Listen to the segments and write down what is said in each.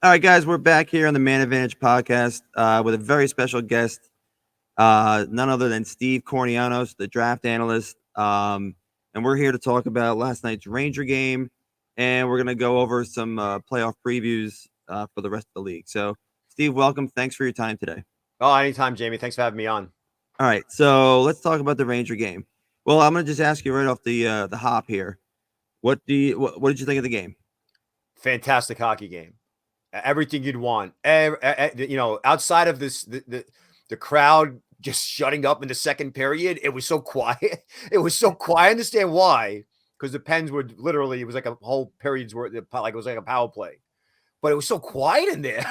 All right, guys, we're back here on the Man Advantage podcast with a very special guest, none other than Steve Kournianos, the draft analyst. And we're here to talk about last night's Ranger game, and we're going to go over some playoff previews for the rest of the league. So, Steve, welcome. Thanks for your time today. Oh, anytime, Jamie. Thanks for having me on. All right, so let's talk about the Ranger game. Well, I'm going to just ask you right off the hop here. What did you think of the game? Fantastic hockey game. Everything you'd want. Outside of this, the crowd just shutting up in the second period, it was so quiet. It was so quiet. I understand why, because the Pens were literally, it was like a whole period's worth, like it was like a power play. But it was so quiet in there.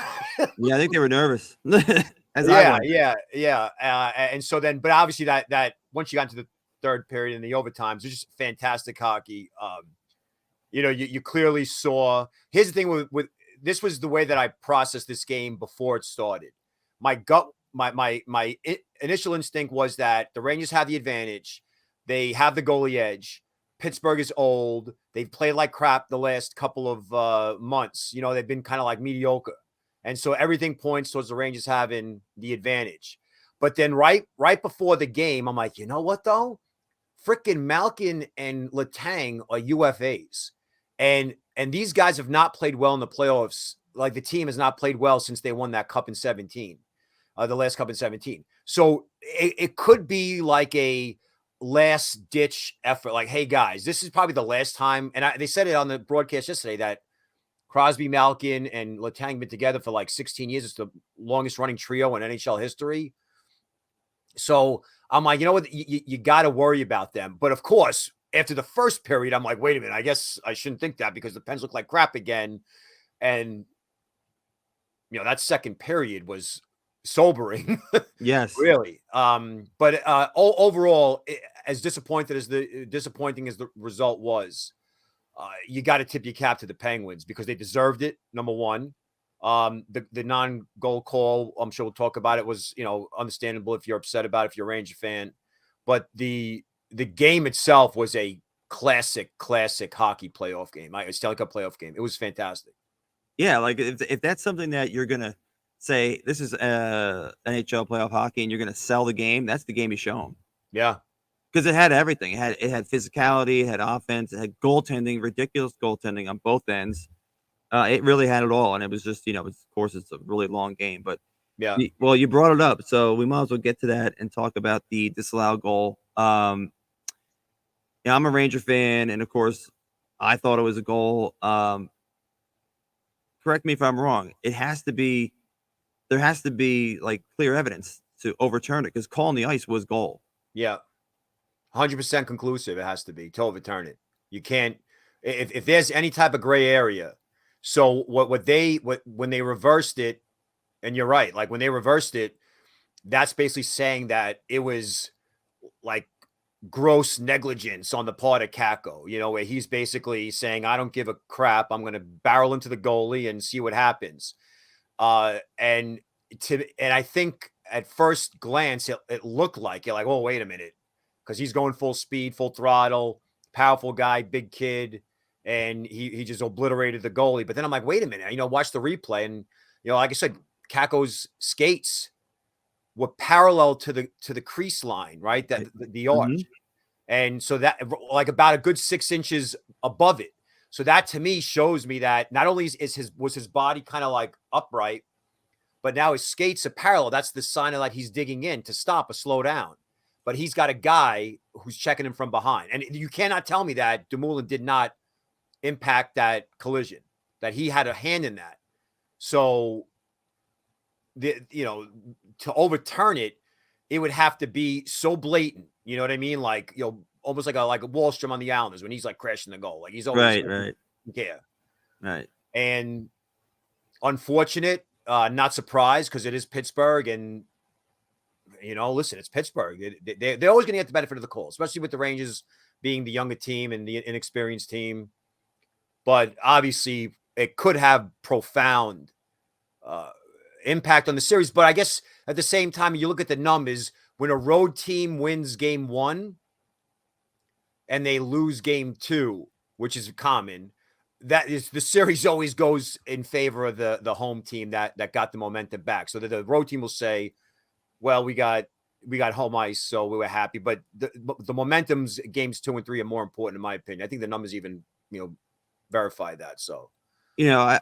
Yeah, I think they were nervous. Yeah. And so then, but obviously that once you got into the third period and the overtimes, it was just fantastic hockey. You clearly saw. Here's the thing with this was the way that I processed this game before it started. My initial instinct was that the Rangers have the advantage. They have the goalie edge. Pittsburgh is old. They've played like crap the last couple of months. They've been kind of like mediocre. And so everything points towards the Rangers having the advantage. But then right before the game, I'm like, you know what, though? Frickin' Malkin and Letang are UFAs. And these guys have not played well in the playoffs. Like, the team has not played well since they won that cup in 17, the last cup in 17. So it could be like a last-ditch effort. Like, hey, guys, this is probably the last time. And they said it on the broadcast yesterday that Crosby, Malkin, and Letang been together for like 16 years. It's the longest-running trio in NHL history. So I'm like, you know what? You got to worry about them. But, of course, after the first period, I'm like, wait a minute. I guess I shouldn't think that because the Pens look like crap again. And, that second period was sobering. Yes. Really. But overall, as disappointing as the result was, you got to tip your cap to the Penguins because they deserved it, number one. The non-goal call, I'm sure we'll talk about it, was, understandable if you're upset about it, if you're a Ranger fan. But the game itself was a classic hockey playoff game. A Stanley Cup playoff game. It was fantastic. Yeah, like if that's something that you're gonna say, this is NHL playoff hockey, and you're gonna sell the game, that's the game you show them. Yeah, because it had everything. It had physicality, it had offense, it had goaltending, ridiculous goaltending on both ends. It really had it all, and it was just of course it's a really long game, but yeah. Well, you brought it up, so we might as well get to that and talk about the disallowed goal. I'm a Ranger fan, and of course, I thought it was a goal. Correct me if I'm wrong. There has to be like clear evidence to overturn it because call on the ice was goal. Yeah, 100% conclusive. It has to be to overturn it. You can't if there's any type of gray area. So when they reversed it, and you're right, like when they reversed it, that's basically saying that it was like gross negligence on the part of Kakko, where he's basically saying, I don't give a crap. I'm going to barrel into the goalie and see what happens. And I think at first glance, it looked like you're like, oh, wait a minute. Because he's going full speed, full throttle, powerful guy, big kid. And he just obliterated the goalie. But then I'm like, wait a minute, watch the replay. And, like I said, Kakko's skates were parallel to the crease line, right? That the arch. Mm-hmm. And so that like about a good 6 inches above it. So that to me shows me that not only was his body kind of like upright, but now his skates are parallel. That's the sign of like he's digging in to stop or slow down. But he's got a guy who's checking him from behind. And you cannot tell me that Dumoulin did not impact that collision, that he had a hand in that. So to overturn it, it would have to be so blatant. You know what I mean? Like, almost like a Wallstrom on the Islanders when he's like crashing the goal. Like he's always right. Yeah. Right. And unfortunate, not surprised because it is Pittsburgh and listen, it's Pittsburgh. They're always going to get the benefit of the call, especially with the Rangers being the younger team and the inexperienced team. But obviously it could have profound impact on the series. But I guess at the same time, you look at the numbers, when a road team wins game 1 and they lose game 2, which is common, that is the series always goes in favor of the home team that got the momentum back. So that the road team will say, well, we got home ice, so we were happy. But the momentum's games 2 and 3 are more important in my opinion. I think the numbers even verify that. So I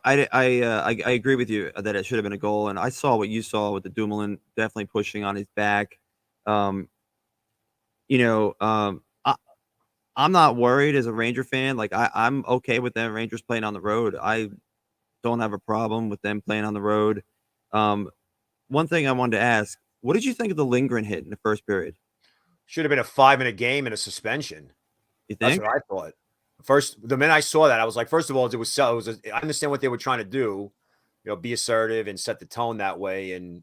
agree with you that it should have been a goal, and I saw what you saw with the Dumoulin definitely pushing on his back. Um, I'm not worried as a Ranger fan. Like I'm okay with them Rangers playing on the road. I don't have a problem with them playing on the road. Um, One thing I wanted to ask, what did you think of the Lindgren hit in the first period? should have been a 5-minute game and a suspension. You That's think? what I thought. The minute I saw that, I was like, first of all, I understand what they were trying to do, be assertive and set the tone that way. And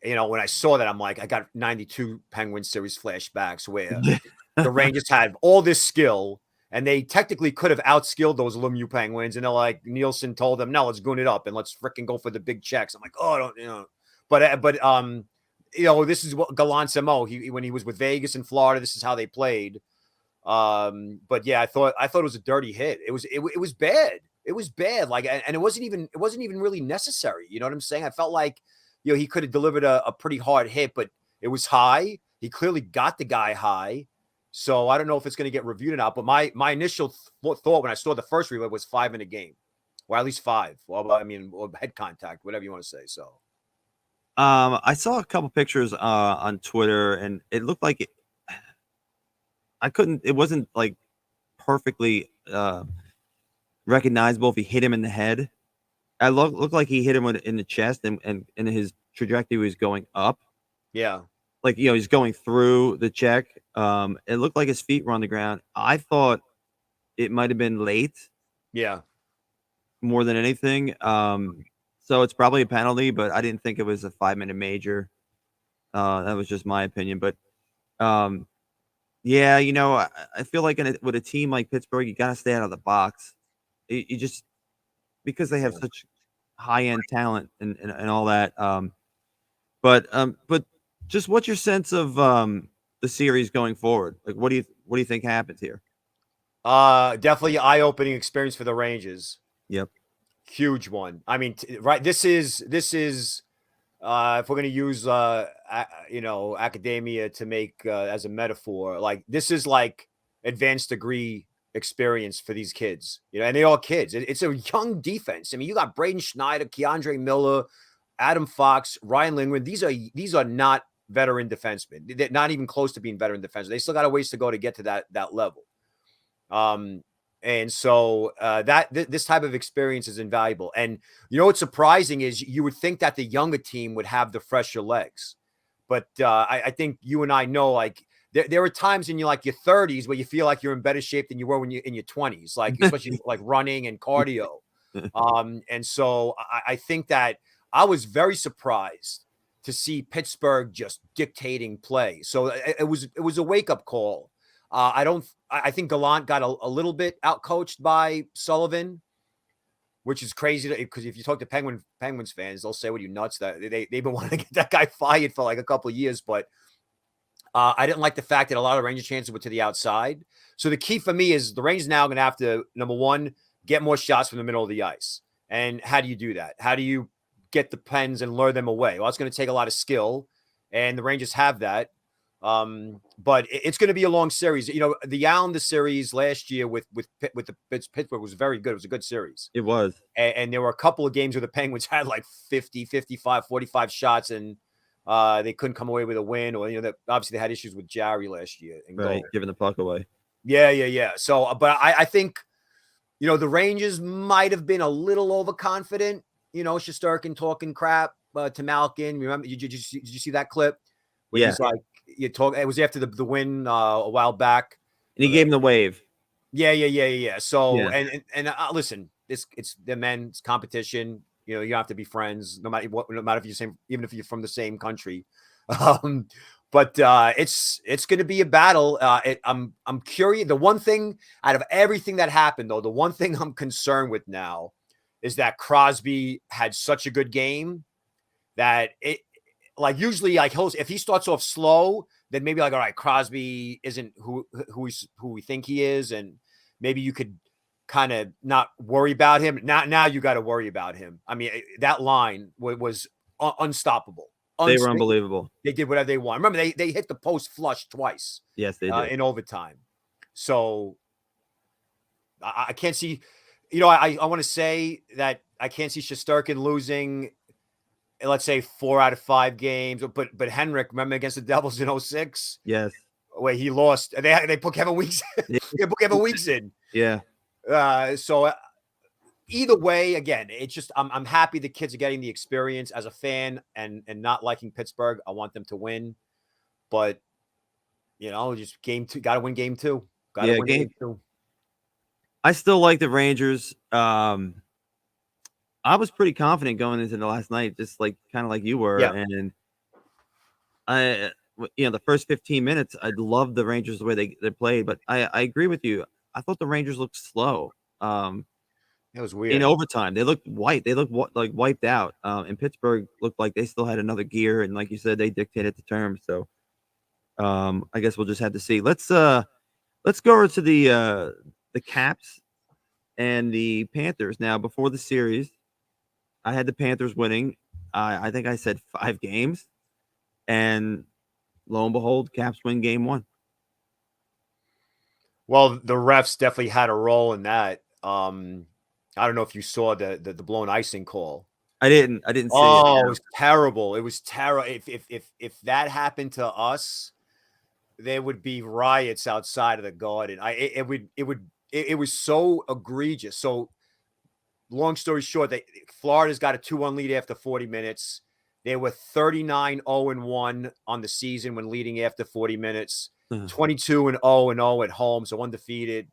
when I saw that, I'm like, I got 92 Penguin series flashbacks where the Rangers had all this skill and they technically could have outskilled those Lemieux Penguins. And they're like, Nielsen told them, no, let's goon it up and let's freaking go for the big checks. I'm like, oh, I don't. This is what Gallant's MO. When he was with Vegas and Florida, this is how they played. But yeah, I thought it was a dirty hit. It was bad. It was bad. Like, and it wasn't even really necessary. You know what I'm saying? I felt like, he could have delivered a pretty hard hit, but it was high. He clearly got the guy high. So I don't know if it's going to get reviewed or not. But my initial thought when I saw the first replay was 5 in a game, or at least 5. Well, or head contact, whatever you want to say. So, I saw a couple pictures on Twitter, and it looked like it wasn't like perfectly recognizable if he hit him in the head. It looked like he hit him in the chest, and his trajectory was going up. Yeah. Like, he's going through the check. It looked like his feet were on the ground. I thought it might have been late. Yeah. More than anything. So it's probably a penalty, but I didn't think it was a 5-minute major. That was just my opinion. But yeah, I feel like with a team like Pittsburgh, you got to stay out of the box. You just, because they have such high end talent and all that. But just what's your sense of the series going forward? Like, what do you think happens here? Definitely eye-opening experience for the Rangers. Yep. Huge one. I mean, right. This is if we're going to use, academia to make as a metaphor, like this is like advanced degree experience for these kids, and they're all kids. It's a young defense. I mean, you got Braden Schneider, Keandre Miller, Adam Fox, Ryan Lindgren. These are not veteran defensemen. They're not even close to being veteran defensemen. They still got a ways to go to get to that level. And so this type of experience is invaluable. And what's surprising is you would think that the younger team would have the fresher legs, but I think you and I know, like there are times in your 30s where you feel like you're in better shape than you were when you're in your 20s, like especially like running and cardio. And so I think that I was very surprised to see Pittsburgh just dictating play. So it was a wake up call. I think Gallant got a little bit outcoached by Sullivan, which is crazy because if you talk to Penguins fans, they'll say, "What, are you nuts?" That they've been wanting to get that guy fired for like a couple of years. But I didn't like the fact that a lot of Ranger chances were to the outside. So the key for me is the Rangers now going to have to, number one, get more shots from the middle of the ice. And how do you do that? How do you get the Pens and lure them away? Well, it's going to take a lot of skill, and the Rangers have that. But it's going to be a long series. The Island series last year with the Pittsburgh was very good. It was a good series. It was. And there were a couple of games where the Penguins had like 50, 55, 45 shots, and they couldn't come away with a win. Or, obviously they had issues with Jarry last year. Right, giving the puck away. Yeah. So, but I think, the Rangers might have been a little overconfident. Shesterkin talking crap to Malkin. Remember, did you see that clip? Where he's like, it was after the win a while back, and he gave him the wave. Yeah. So and listen, it's the men's competition. You have to be friends, no matter if you're even if you're from the same country. But it's going to be a battle. I'm curious. The one thing out of everything that happened, though, the one thing I'm concerned with now is that Crosby had such a good game that it. Like usually, like if he starts off slow, then maybe like, all right, Crosby isn't who we think he is, and maybe you could kind of not worry about him. Now you got to worry about him. I mean, that line was unstoppable. They were unbelievable. They did whatever they want. Remember, they hit the post flush twice. Yes, they did. In overtime. So I can't see. I want to say that I can't see Shesterkin losing, let's say, 4 out of 5 games. But Henrik, remember against the Devils in 06? Yes. Where he lost. They put Kevin Weeks. They put Kevin Weeks in. Yeah. So either way, again, it's just I'm happy the kids are getting the experience as a fan and not liking Pittsburgh. I want them to win, but just game 2. Got to win game 2. Got to win game 2. I still like the Rangers. I was pretty confident going into the last night, just kind of like you were, and the first 15 minutes, I loved the Rangers the way they played, but I agree with you. I thought the Rangers looked slow. It was weird. In overtime, they looked white. They looked like wiped out. And Pittsburgh looked like they still had another gear, and like you said, they dictated the terms. So, I guess we'll just have to see. Let's go over to the Caps and the Panthers. Now, before the series, I had the Panthers winning. I think I said 5 games, and lo and behold, Caps win game 1. Well, the refs definitely had a role in that. I don't know if you saw the blown icing call. I didn't see it. Oh, it was terrible. It was terrible. If that happened to us, there would be riots outside of the Garden. It was so egregious. So, long story short, Florida's got a 2-1 lead after 40 minutes. They were 39-0-1 on the season when leading after 40 minutes. 22-0-0 at home, so undefeated.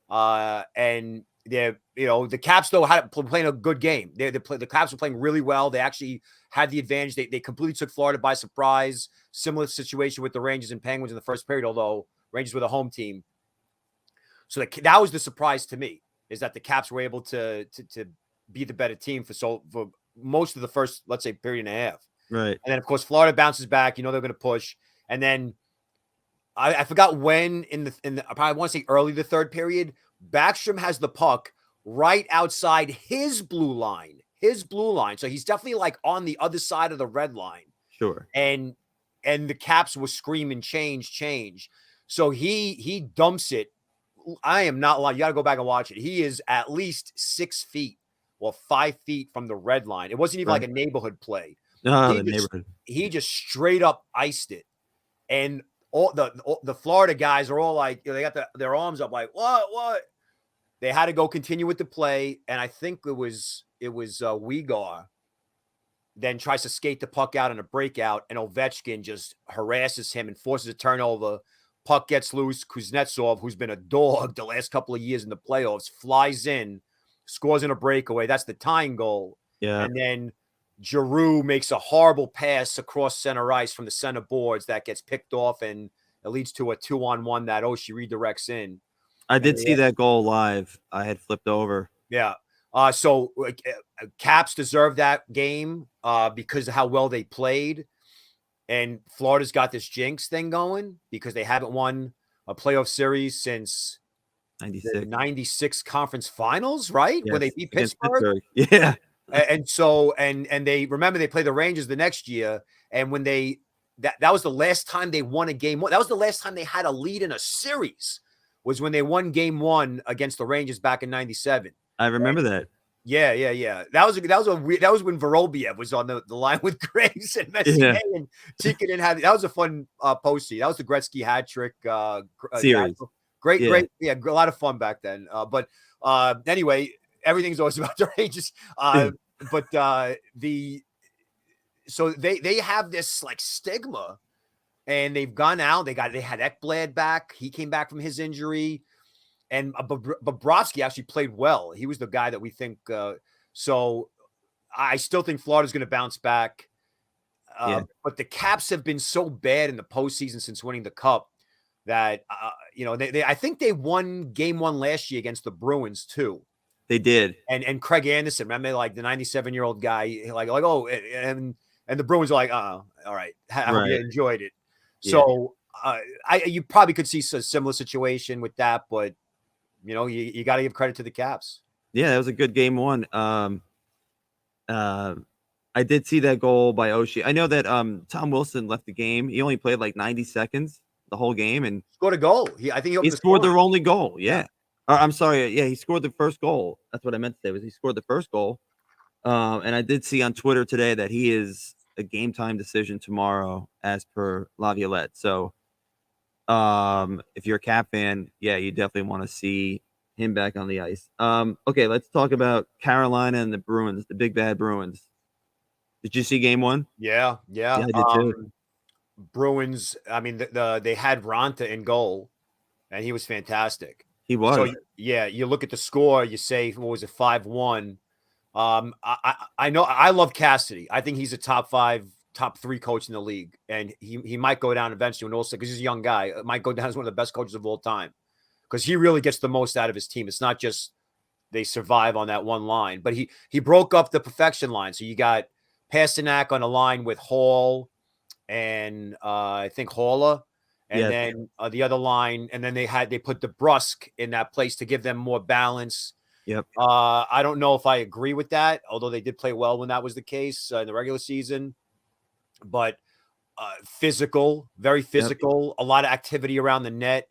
And the Caps though had playing a good game. The Caps were playing really well. They actually had the advantage. They completely took Florida by surprise. Similar situation with the Rangers and Penguins in the first period, although Rangers were the home team. So that was the surprise to me, is that the Caps were able to be the better team for most of the first, let's say, period and a half. Right. And then of course Florida bounces back. They're going to push, and then I forgot when in the I probably want to say early the third period, Backstrom has the puck right outside his blue line. So he's definitely on the other side of the red line. Sure. And the Caps were screaming, change. So he dumps it. I am not lying. You got to go back and watch it. He is at least 6 feet or 5 feet from the red line. It wasn't even like a neighborhood play. No, neighborhood. He just straight up iced it. And all the Florida guys are all they got their arms up what? They had to go continue with the play, and I think it was Uyghur then tries to skate the puck out in a breakout, and Ovechkin just harasses him and forces a turnover. Puck gets loose. Kuznetsov, who's been a dog the last couple of years in the playoffs, flies in, scores in a breakaway. That's the tying goal. Yeah, and then Giroux makes a horrible pass across center ice from the center boards that gets picked off, and it leads to a 2-on-1 that Oshie redirects in. I did see that goal live. I had flipped over. Yeah. So Caps deserve that game because of how well they played. And Florida's got this jinx thing going because they haven't won a playoff series since 96 conference finals, right? Yes, where they beat Pittsburgh. Yeah. And so they remember they play the Rangers the next year, and when that was the last time they won a game 1. That was the last time they had a lead in a series, was when they won game 1 against the Rangers back in 97. I remember that. Yeah. That was when Vorobiev was on the line with Graves and Messier and Tikkanen had. That was a fun postseason. That was the Gretzky hat trick series. Great. Yeah, a lot of fun back then. But anyway, everything's always about the Rangers. So they have this stigma, and they've gone out. They had Ekblad back. He came back from his injury, and Bobrovsky actually played well. He was the guy that we think. So I still think Florida's going to bounce back. But the Caps have been so bad in the postseason since winning the Cup that I think they won game 1 last year against the Bruins too. They did. And Craig Anderson, remember, the 97-year-old guy, and the Bruins are all right. I hope you enjoyed it. Yeah. So you probably could see a similar situation with that, but you got to give credit to the Caps. Yeah, that was a good game one. I did see that goal by Oshie. I know that Tom Wilson left the game. He only played like 90 seconds the whole game, and Scored a goal. I think he he opened the scored scoring. their only goal. Yeah. Yeah. I'm sorry. Yeah, he scored the first goal. That's what I meant to say was he scored the first goal. And I did see on Twitter today that he is a game time decision tomorrow, as per Laviolette. So, if you're a Cap fan, yeah, you definitely want to see him back on the ice. Okay, let's talk about Carolina and the Bruins, the big bad Bruins. Did you see game one? Yeah. Yeah, I did too. Bruins. I mean, they had Ronta in goal, and he was fantastic. He So was. yeah, you look at the score. You say, what was it, 5-1? I know I love Cassidy. I think he's a top 5, top 3 coach in the league, and he might go down eventually. And also because he's a young guy, might go down as one of the best coaches of all time because he really gets the most out of his team. It's not just they survive on that one line, but he broke up the perfection line. So you got Pasternak on a line with Hall and I think Haula. And Yes. then the other line, and then they put the Brusque in that place to give them more balance. Yep. I don't know if I agree with that, although they did play well when that was the case in the regular season. But physical, very physical, a lot of activity around the net.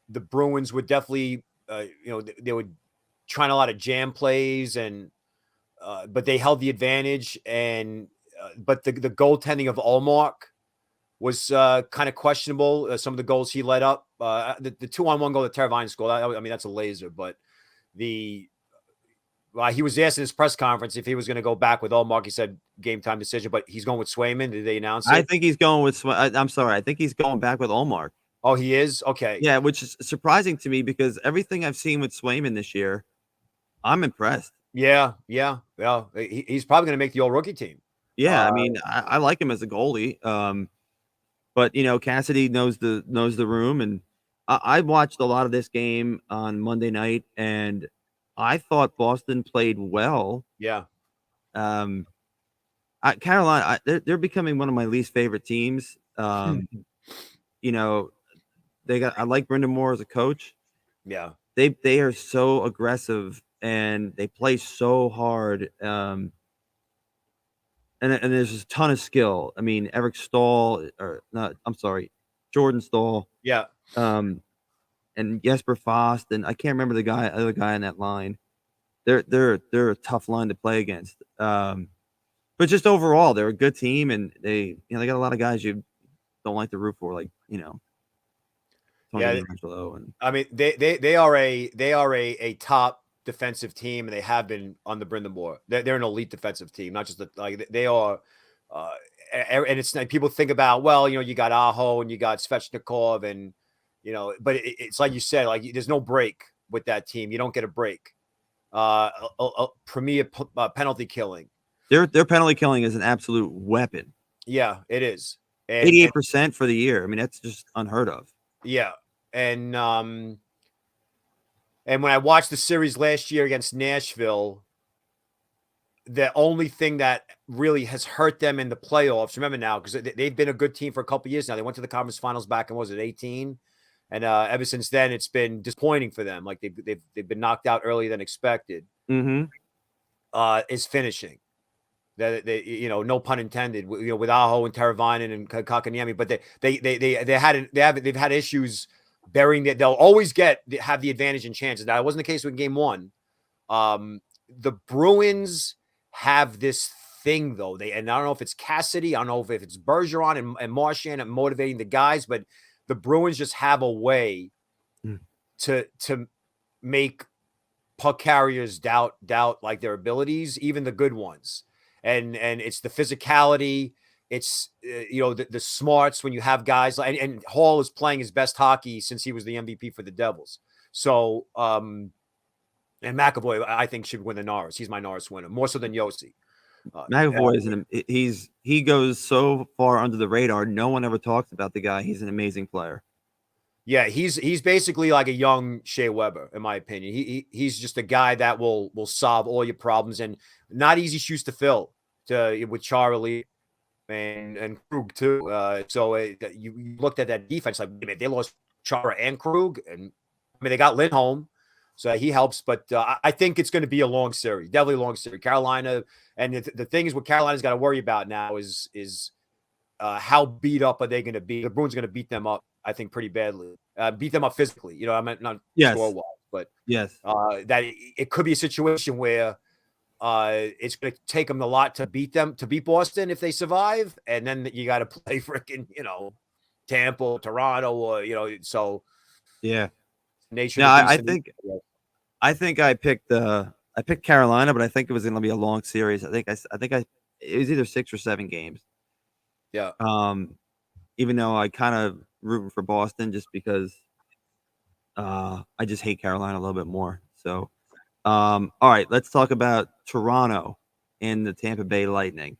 The Bruins would definitely, they would trying a lot of jam plays, and but they held the advantage. And but the goaltending of Allmark was kind of questionable. Some of the goals he let up, the 2-on-1 goal that Teravainen scored, I mean, that's a laser. But he was asked in his press conference if he was going to go back with Allmark. He said game time decision, but he's going with Swayman. Did they announce it? I think he's going with. I'm sorry. I think he's going back with Allmark. Oh, he is? Okay. Yeah, which is surprising to me because everything I've seen with Swayman this year, I'm impressed. Yeah. Well, he's probably going to make the all rookie team. Yeah, I mean, I like him as a goalie. But Cassidy knows the room, and I watched a lot of this game on Monday night, and I thought Boston played well. Yeah. Carolina, they're becoming one of my least favorite teams. I like Brendan Moore as a coach. Yeah. They are so aggressive and they play so hard. And there's a ton of skill. I mean, Eric Stahl, or not, I'm sorry, Jordan Stahl. Yeah. And Jesper Fast, and I can't remember the other guy in that line. They're a tough line to play against. But just overall, they're a good team, and they got a lot of guys you don't like to root for, like Tony DeAngelo. And I mean, they are a top defensive team, and they have been on the Brendan Moore. They're an elite defensive team, not just they are. And it's like people think about, well, you got Aho and you got Svechnikov, and but it's like you said, like there's no break with that team. You don't get a break. Premier penalty killing. Their penalty killing is an absolute weapon. Yeah, it is. 88% for the year. I mean, that's just unheard of. Yeah, and when I watched the series last year against Nashville, the only thing that really has hurt them in the playoffs, remember now, because they've been a good team for a couple of years now. They went to the conference finals back in, was it 18? And ever since then, it's been disappointing for them. Like they've been knocked out earlier than expected. Mm-hmm. Is finishing. That they, no pun intended, with Aho and Teravainen and Kournianos, but they've had issues burying that. They'll always have the advantage in chances. Now, it wasn't the case with game one. The Bruins have this thing though. And I don't know if it's Cassidy, I don't know if it's Bergeron and Marchand and motivating the guys, but the Bruins just have a way to make puck carriers doubt like their abilities, even the good ones. And it's the physicality, it's the smarts when you have guys like, and Hall is playing his best hockey since he was the MVP for the Devils. So and McAvoy, I think, should win the Norris. He's my Norris winner, more so than Yossi. McAvoy he goes so far under the radar. No one ever talks about the guy. He's an amazing player. Yeah, he's basically like a young Shea Weber, in my opinion. He's just a guy that will solve all your problems, and not easy shoes to fill with Charlie and Krug too. So you looked at that defense like, they lost Chara and Krug, and I mean they got Lindholm, So he helps, but I think it's going to be a long series, definitely a long series. Carolina, and the thing is, what Carolina's got to worry about now is how beat up are they going to be? The Bruins are going to beat them up, I think, pretty badly. Beat them up physically. You know, I mean, not Yes. score-wise, but Yes. that it could be a situation where it's going to take them a lot to beat Boston if they survive, and then you got to play freaking, Tampa, Toronto, or so. Yeah. Nature No, of the I beast. think I picked Carolina, but I think it was going to be a long series. I think it was either 6 or 7 games. Yeah. Even though I kind of rooting for Boston just because I just hate Carolina a little bit more. So, all right, let's talk about Toronto and the Tampa Bay Lightning.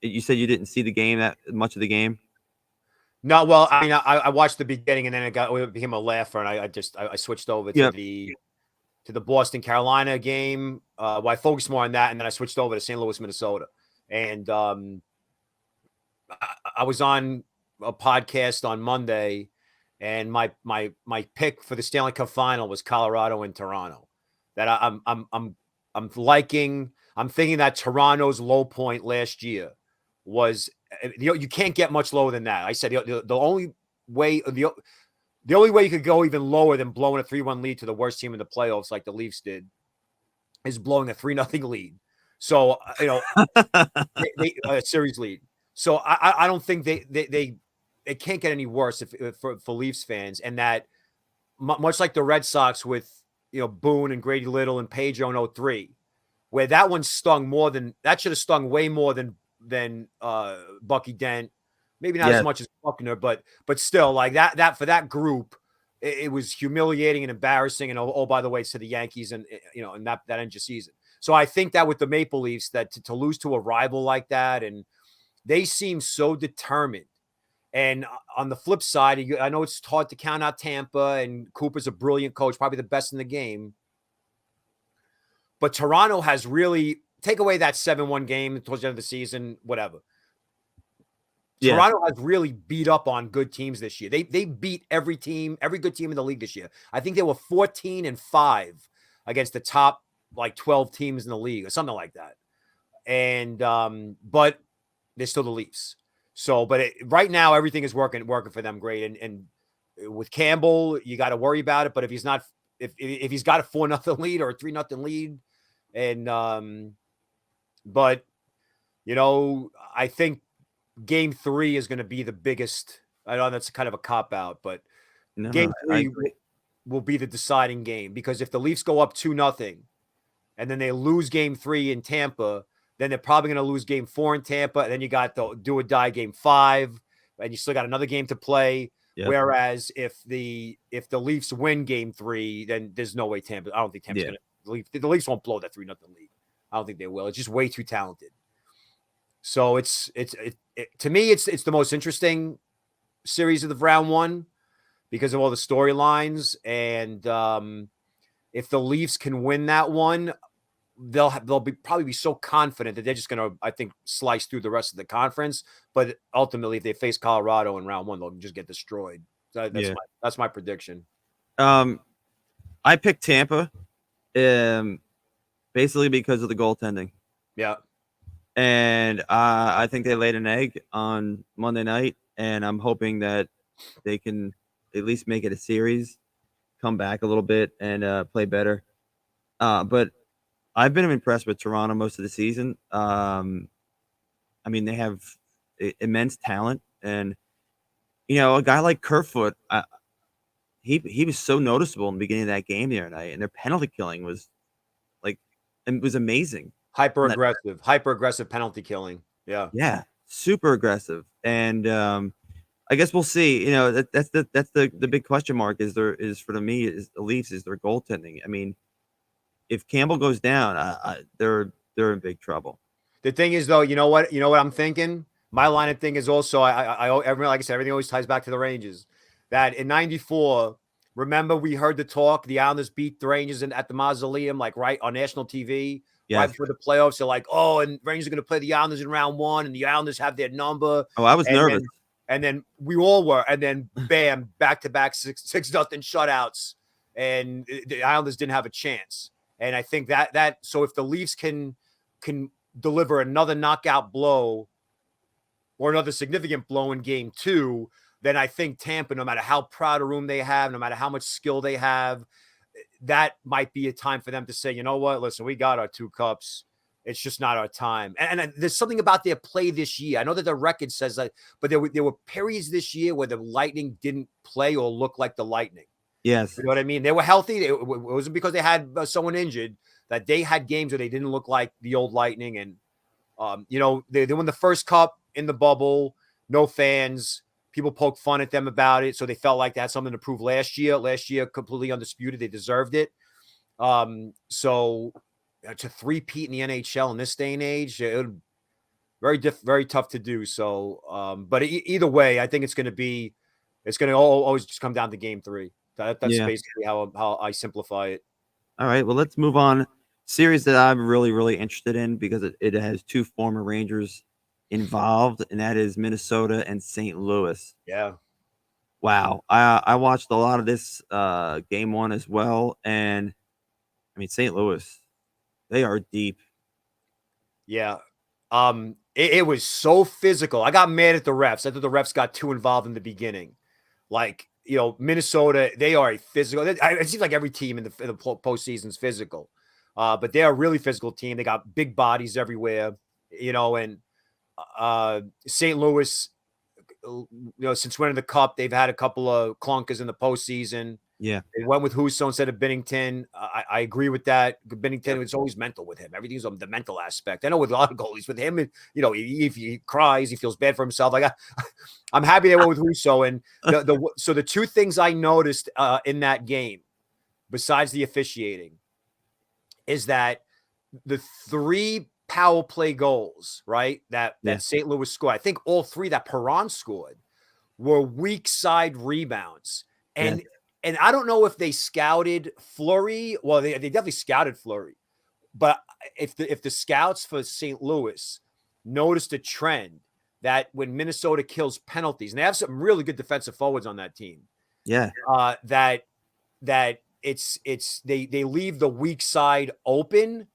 You said you didn't see the game, that much of the game. No, well, I mean, I watched the beginning and then it became a laugher, and I switched over to the Boston Carolina game. Well, I focused more on that, and then I switched over to St. Louis, Minnesota, and I was on a podcast on Monday, and my pick for the Stanley Cup Final was Colorado and Toronto. That I'm liking. I'm thinking that Toronto's low point last year was, you can't get much lower than that. I said the only way you could go even lower than blowing a 3-1 lead to the worst team in the playoffs, like the Leafs did, is blowing a 3-0 lead. So a series lead. So I don't think they can't get any worse for Leafs fans, and that much like the Red Sox with Boone and Grady Little and Pedro in 03, where that one stung more than that should have stung way more than Bucky Dent, maybe not as much as Buckner, but still, like that for that group, it was humiliating and embarrassing. And oh, by the way, to the Yankees and and that end of season. So I think that with the Maple Leafs, that to lose to a rival like that, and they seem so determined. And on the flip side, I know it's hard to count out Tampa, and Cooper's a brilliant coach, probably the best in the game. But Toronto has really, take away that 7-1 game towards the end of the season, whatever. Yeah. Toronto has really beat up on good teams this year. They beat every good team in the league this year. I think they were 14-5 against the top 12 teams in the league or something like that. And but they're still the Leafs. So, but right now everything is working for them great. And with Campbell, you got to worry about it. But if he's not, if he's got a 4-0 lead or a 3-0 lead, and but I think Game 3 is going to be the biggest. I know that's kind of a cop out, but Game 3 will be the deciding game, because if the Leafs go up 2-0 and then they lose Game 3 in Tampa, then they're probably going to lose Game 4 in Tampa, and then you got the do or die Game 5, and you still got another game to play. Yep. Whereas if the Leafs win Game 3, then there's no way Tampa. I don't think Tampa's going to. The Leafs won't blow that 3-0 lead. I don't think they will. It's just way too talented. So it's to me, it's the most interesting series of the round one because of all the storylines, and if the Leafs can win that one, they'll probably be so confident that they're just going to, I think, slice through the rest of the conference. But ultimately, if they face Colorado in round one, they'll just get destroyed. That's my prediction. I picked Tampa, basically because of the goaltending. Yeah. And I think they laid an egg on Monday night, and I'm hoping that they can at least make it a series, come back a little bit, and play better. But I've been impressed with Toronto most of the season. I mean, they have immense talent, and a guy like Kerfoot, he was so noticeable in the beginning of that game the other night, and their penalty killing was amazing. Hyper aggressive penalty killing. Yeah, super aggressive, and I guess we'll see. That's the big question mark is the Leafs is their goaltending. I mean, if Campbell goes down, they're in big trouble. The thing is, though, you know what I'm thinking? My line of thing is also, like I said, everything always ties back to the Rangers. That in '94, remember we heard the talk, the Islanders beat the Rangers at the Mausoleum, right on national TV, right before the playoffs. They're like, oh, and Rangers are going to play the Islanders in round one, and the Islanders have their number. Oh, I was nervous. And then we all were, and then bam, back-to-back 6-0 shutouts. and the Islanders didn't have a chance. And I think that so if the Leafs can deliver another knockout blow or another significant blow in game 2, then I think Tampa, no matter how proud a room they have, no matter how much skill they have, that might be a time for them to say, you know what, listen, we got our 2 cups. It's just not our time. And there's something about their play this year. I know that the record says that, but there were periods this year where the Lightning didn't play or look like the Lightning. Yes. You know what I mean? They were healthy. It wasn't because they had someone injured, that they had games where they didn't look like the old Lightning. And, they won the first cup in the bubble, no fans. People poked fun at them about it. So they felt like they had something to prove last year. Last year, completely undisputed. They deserved it. So to three-peat in the NHL in this day and age, it would very tough to do. So, but either way, I think it's going to always just come down to game 3. That's basically how I simplify it. All right. Well, let's move on. Series that I'm really, really interested in because it has 2 former Rangers involved, and that is Minnesota and St. Louis. Yeah. Wow. I watched a lot of this game 1 as well. And I mean, St. Louis, they are deep. Yeah. It was so physical. I got mad at the refs. I thought the refs got too involved in the beginning. Like, Minnesota, they are a physical. It seems like every team in the postseason is physical. But they are a really physical team. They got big bodies everywhere, and St. Louis, since winning the cup, they've had a couple of clunkers in the postseason. Yeah. They went with Husso instead of Binnington. I agree with that. Binnington, it's always mental with him. Everything's on the mental aspect. I know with a lot of goalies, with him, if he cries, he feels bad for himself. Like I'm happy they went with Husso. And so the 2 things I noticed in that game, besides the officiating, is that the 3 power play goals, right, that St. Louis scored, I think all 3 that Perron scored were weak side rebounds. And I don't know if they scouted Fleury. Well, they definitely scouted Fleury. But if the scouts for St. Louis noticed a trend that when Minnesota kills penalties, and they have some really good defensive forwards on that team. Yeah. That they leave the weak side open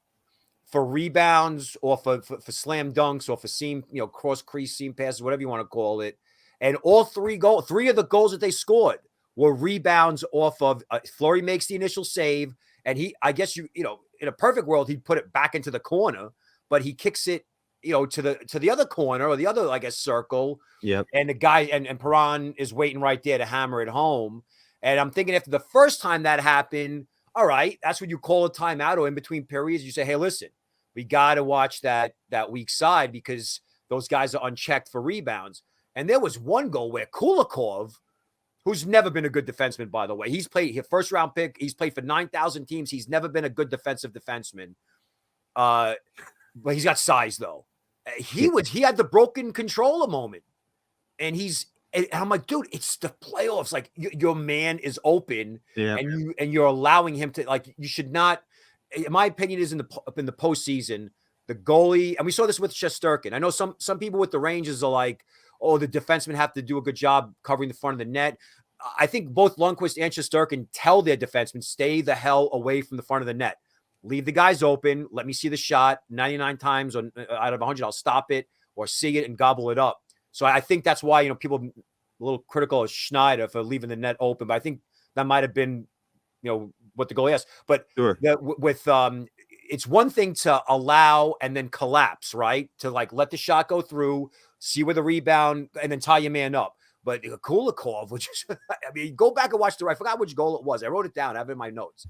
for rebounds or for slam dunks or for seam, cross crease seam passes, whatever you want to call it. And all 3 of the goals that they scored were rebounds off of Fleury makes the initial save. And I guess in a perfect world, he'd put it back into the corner, but he kicks it, to the other corner or the other, I guess, circle. Yep. And the guy and Perron is waiting right there to hammer it home. And I'm thinking after the first time that happened, all right, that's when you call a timeout, or in between periods, you say, hey, listen, we got to watch that weak side because those guys are unchecked for rebounds. And there was one goal where Kulikov, who's never been a good defenseman, by the way, he's first round pick. He's played for 9,000 teams. He's never been a good defensive defenseman. But he's got size though. He had the broken controller moment, and I'm like, dude, it's the playoffs. Like your man is open, and you're allowing him to, like, you should not. In my opinion, is in the postseason, the goalie, and we saw this with Shesterkin. I know some people with the Rangers are like, oh, the defensemen have to do a good job covering the front of the net. I think both Lundqvist and Shesterkin tell their defensemen, stay the hell away from the front of the net. Leave the guys open. Let me see the shot. 99 times out of 100, I'll stop it or see it and gobble it up. So I think that's why, people are a little critical of Schneider for leaving the net open. But I think that might have been, what the goalie asked. But sure. It's one thing to allow and then collapse, right? To like let the shot go through, see where the rebound, and then tie your man up. But Kulikov, which is, go back and watch I forgot which goal it was. I wrote it down. I have it in my notes.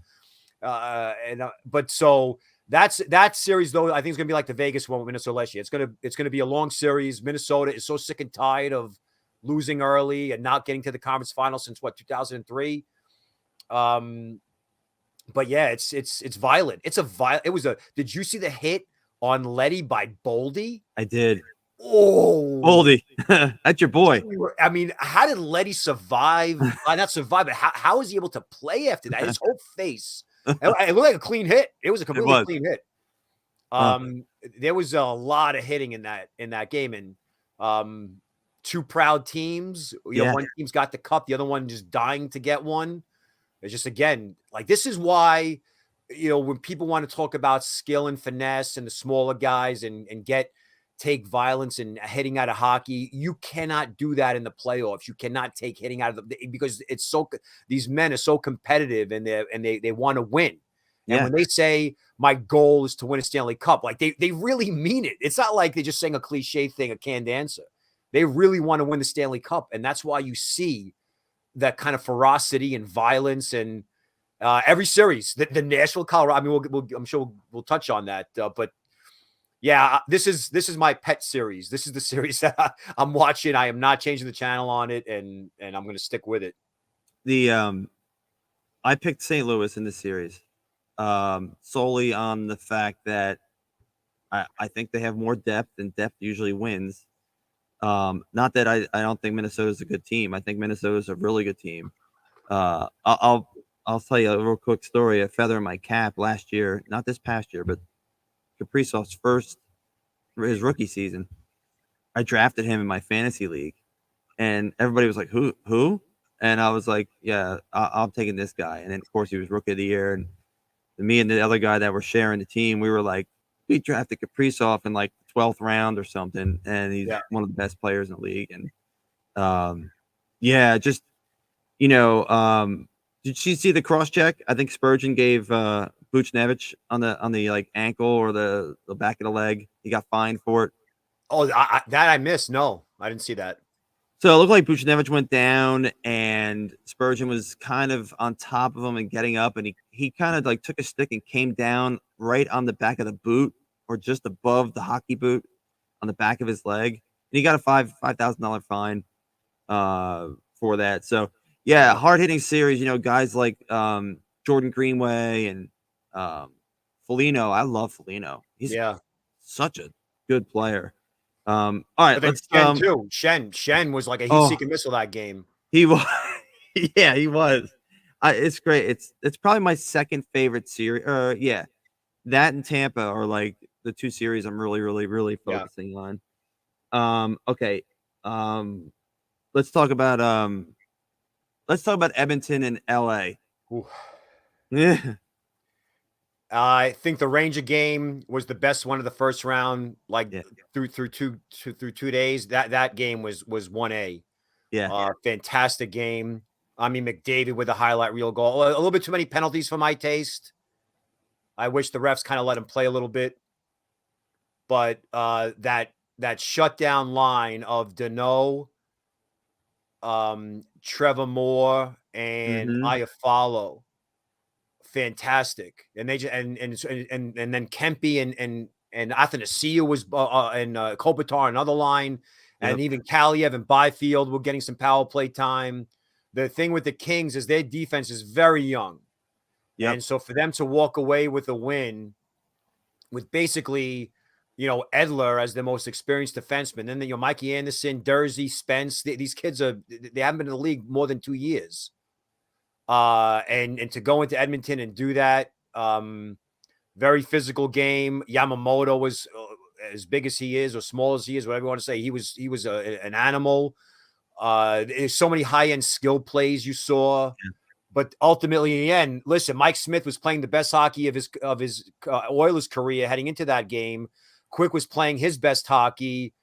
But so that series though, I think is gonna be like the Vegas one with Minnesota last year. It's gonna be a long series. Minnesota is so sick and tired of losing early and not getting to the conference final since 2003. But yeah, it's violent. Did you see the hit on Leddy by Boldy? I did. Oh, Boldy, that's your boy. I mean, how did Leddy survive? Not survive, but how was he able to play after that? His whole face. It looked like a clean hit. It was a completely clean hit. There was a lot of hitting in that game, and 2 proud teams. One team's got the cup, the other one just dying to get one. It's just, again, like, this is why, when people want to talk about skill and finesse and the smaller guys and take violence and hitting out of hockey, you cannot do that in the playoffs. You cannot take hitting out of because these men are so competitive and they want to win. And Yeah. when they say my goal is to win a Stanley Cup, like they really mean it. It's not like they're just saying a cliche thing, a canned answer. They really want to win the Stanley Cup. And that's why you see that kind of ferocity and violence and every series, the Nashville, Colorado. I mean, I'm sure we'll touch on that, but yeah, this is my pet series. This is the series that I'm watching. I am not changing the channel on it, and I'm going to stick with it. I picked St. Louis in this series solely on the fact that I think they have more depth, and depth usually wins. Not that I don't think Minnesota is a good team. I think Minnesota is a really good team. I'll tell you a real quick story. A feather in my cap last year, not this past year, but Kaprizov's his rookie season. I drafted him in my fantasy league, and everybody was like, "Who?" And I was like, "Yeah, I'm taking this guy." And then of course he was rookie of the year, and me and the other guy that were sharing the team, we were like, we drafted Kaprizov in like the 12th round or something, and he's one of the best players in the league. And just did you see the cross check? I think Spurgeon gave Buchnevich on the like ankle or the back of the leg. He got fined for it. Oh, that I missed. No, I didn't see that. So it looked like Buchnevich went down, and Spurgeon was kind of on top of him and getting up, and he kind of like took a stick and came down right on the back of the boot, or just above the hockey boot on the back of his leg. And he got a $5,000 fine for that. So yeah, hard hitting series. Guys like Jordan Greenway and Foligno. I love Foligno. He's such a good player. All right, let's Shen too. Shen was like a heat-seeking missile that game. He was, yeah, he was. It's great. It's probably my second favorite series. That and Tampa are like the two series I'm really, really, really focusing on. Okay. Let's talk about Edmonton and LA. Ooh. Yeah. I think the Ranger game was the best one of the first round. Through 2 days, that game was 1A. Yeah. Fantastic game. I mean, McDavid with a highlight reel goal. A little bit too many penalties for my taste. I wish the refs kind of let him play a little bit. But that shutdown line of Deneau, Trevor Moore, and Iafallo, fantastic. And they just and then Kempe and Athanasiou was and Kopitar, another line. And even Kaliev and Byfield were getting some power play time. The thing with the Kings is their defense is very young. And so for them to walk away with a win with basically, Edler as the most experienced defenseman, then, Mikey Anderson, Dursey, Spence, these kids they haven't been in the league more than 2 years. And to go into Edmonton and do that, very physical game. Yamamoto was as big as he is or small as he is, whatever you want to say. He was an animal. There's so many high-end skill plays you saw, but ultimately in the end, listen, Mike Smith was playing the best hockey of his Oilers career heading into that game. Quick was playing his best hockey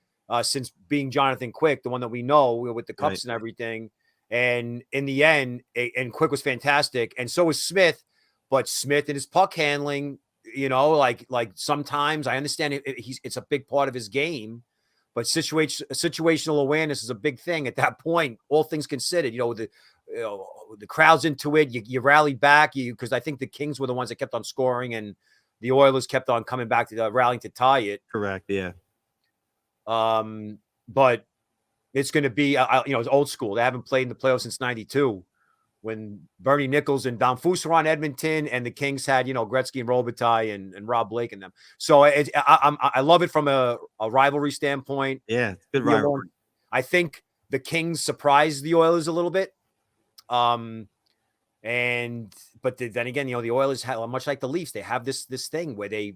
since being Jonathan Quick, the one that we know with the cups and everything. And in the end, and Quick was fantastic, and so was Smith. But Smith and his puck handling, like sometimes I understand it's a big part of his game, but situational awareness is a big thing at that point. All things considered, the crowd's into it. You rally back, because I think the Kings were the ones that kept on scoring, and the Oilers kept on coming back to rallying to tie it. Correct. Yeah. But it's going to be, it's old school. They haven't played in the playoffs since '92. When Bernie Nichols and Don Fuss were on Edmonton, and the Kings had, Gretzky and Robitaille and Rob Blake and them. So I love it from a rivalry standpoint. Yeah, it's good rivalry. I think the Kings surprised the Oilers a little bit. But then again, the Oilers have, much like the Leafs, they have this thing where they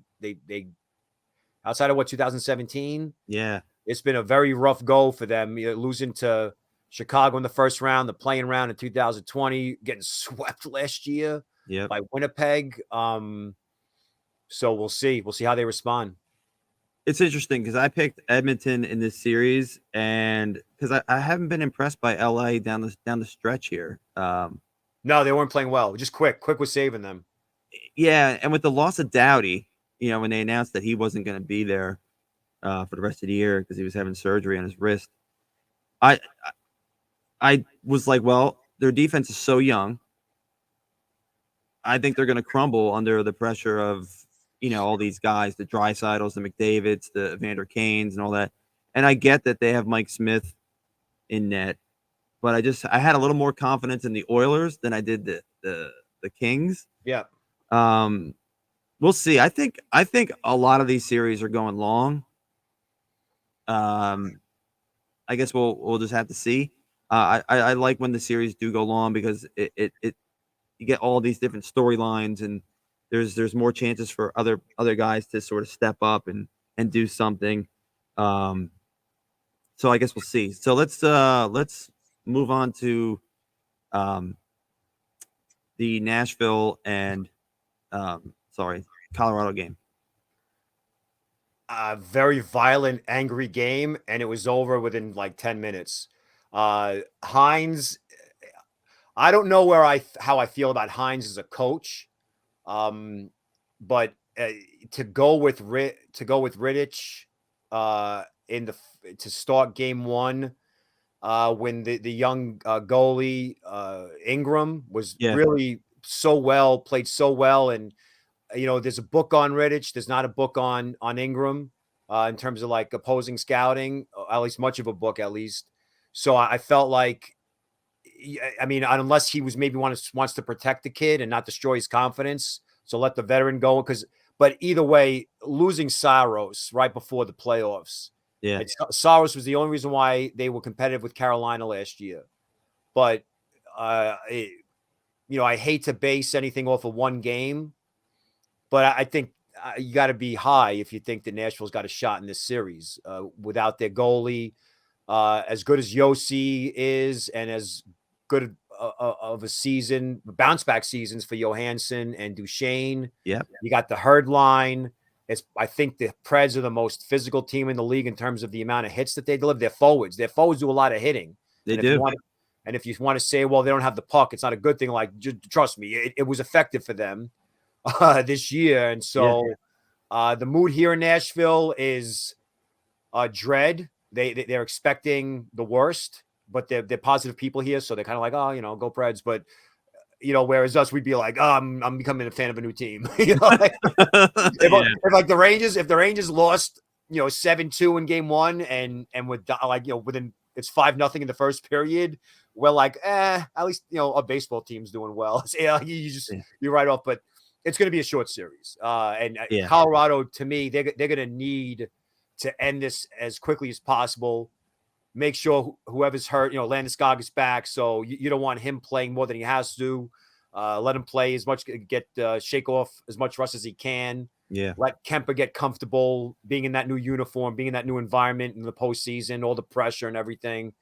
outside of 2017. Yeah, it's been a very rough go for them, losing to Chicago in the first round, the playing round in 2020, getting swept last year by Winnipeg. So we'll see. We'll see how they respond. It's interesting because I picked Edmonton in this series, and because I haven't been impressed by LA down the stretch here. No, they weren't playing well. Just quick was saving them. Yeah, and with the loss of Doughty, when they announced that he wasn't going to be there for the rest of the year because he was having surgery on his wrist, I was like, well, their defense is so young. I think they're going to crumble under the pressure of all these guys, the Dreisaitl's, the McDavids, the Evander Kanes, and all that. And I get that they have Mike Smith in net, but I had a little more confidence in the Oilers than I did the Kings. Yeah. We'll see. I think a lot of these series are going long. I guess we'll just have to see. I like when the series do go long because it you get all these different storylines, and there's more chances for other guys to sort of step up and do something. So I guess we'll see. So let's move on to the Nashville and Colorado game. A very violent, angry game, and it was over within like 10 minutes. Hines, I don't know how I feel about Hines as a coach, but to go with Rittich to start game one, when the young goalie Ingram was really played so well, and there's a book on Rittich. There's not a book on Ingram in terms of like opposing scouting, at least much of a book at least. So I felt like, I mean, unless he was maybe wants to protect the kid and not destroy his confidence, so let the veteran go. But either way, losing Saros right before the playoffs. Yeah, Saros was the only reason why they were competitive with Carolina last year. But I hate to base anything off of one game, but I think you got to be high if you think that Nashville's got a shot in this series without their goalie. As good as Yossi is, and as good of a season, bounce back seasons for Johansson and Duchesne. Yeah, you got the Herd line. I think the Preds are the most physical team in the league in terms of the amount of hits that they deliver. Their forwards do a lot of hitting. They do. And if you want to say, well, they don't have the puck, it's not a good thing. Like, trust me, it was effective for them this year. And so the mood here in Nashville is dread. They're expecting the worst, but they're positive people here, so they're kind of like, oh, go Preds. But whereas us, we'd be like, oh, I'm becoming a fan of a new team. If the Rangers lost 7-2 in game one, and with within it's 5-0 in the first period, we're like, at least a baseball team's doing well. You're right off, but it's going to be a short series. Colorado, to me, they're going to need to end this as quickly as possible. Make sure whoever's hurt, Landeskog is back, so you don't want him playing more than he has to. Let him play as much, shake off as much rust as he can. Yeah. Let Kemper get comfortable being in that new uniform, being in that new environment in the postseason, all the pressure and everything.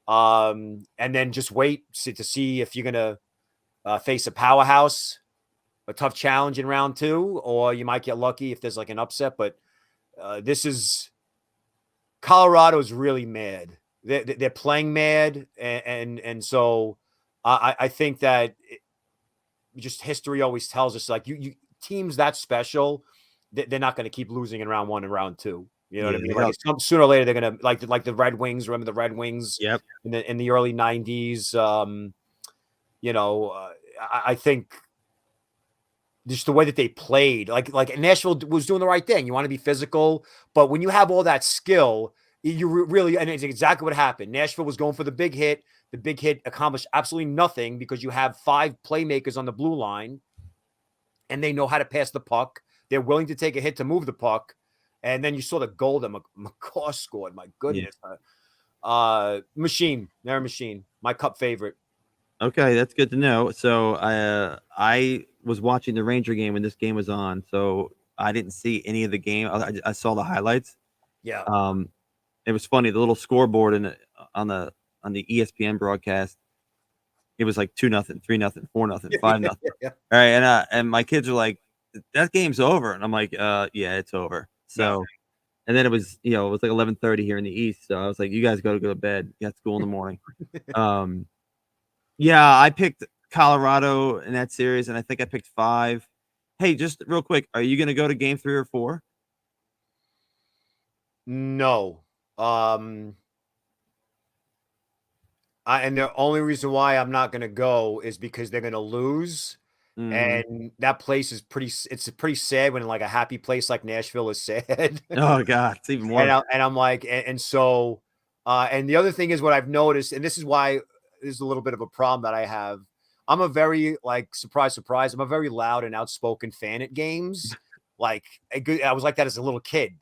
And then just wait to see if you're going to face a powerhouse, a tough challenge in round two, or you might get lucky if there's like an upset. But Colorado is really mad. They're playing mad, and so I think that just history always tells us, like, you teams that special, they're not going to keep losing in round one and round two. You know what I mean? Like, sooner or later they're going to, like the Red Wings. Remember the Red Wings? Yep. In the early 90s. I think just the way that they played, like Nashville was doing the right thing. You want to be physical, but when you have all that skill, you really, and it's exactly what happened. Nashville was going for the big hit. The big hit accomplished absolutely nothing because you have 5 playmakers on the blue line, and they know how to pass the puck. They're willing to take a hit to move the puck. And then you saw the goal that McCaw scored. My goodness. Yeah. Machine. They're a machine. My Cup favorite. Okay, that's good to know. So I was watching the Ranger game when this game was on, so I didn't see any of the game. I saw the highlights. Yeah. It was funny, the little scoreboard on the on the ESPN broadcast, it was like 2-0, 3-0, 4-0, 5-0. Yeah. All right, and my kids are like, that game's over, and I'm like, yeah, it's over. So, and then it was like 11:30 here in the East, so I was like, you guys go to bed. You got school in the morning. Yeah, I picked Colorado in that series, and I think I picked 5. Hey, just real quick, are you going to go to game 3 or 4? No. And the only reason why I'm not going to go is because they're going to lose. And that place is it's pretty sad when like a happy place like Nashville is sad. Oh God, it's even more. And I'm like, and so, and the other thing is what I've noticed, and this is why there's a little bit of a problem that I have. I'm a very surprise. I'm a very loud and outspoken fan at games. I was like that as a little kid,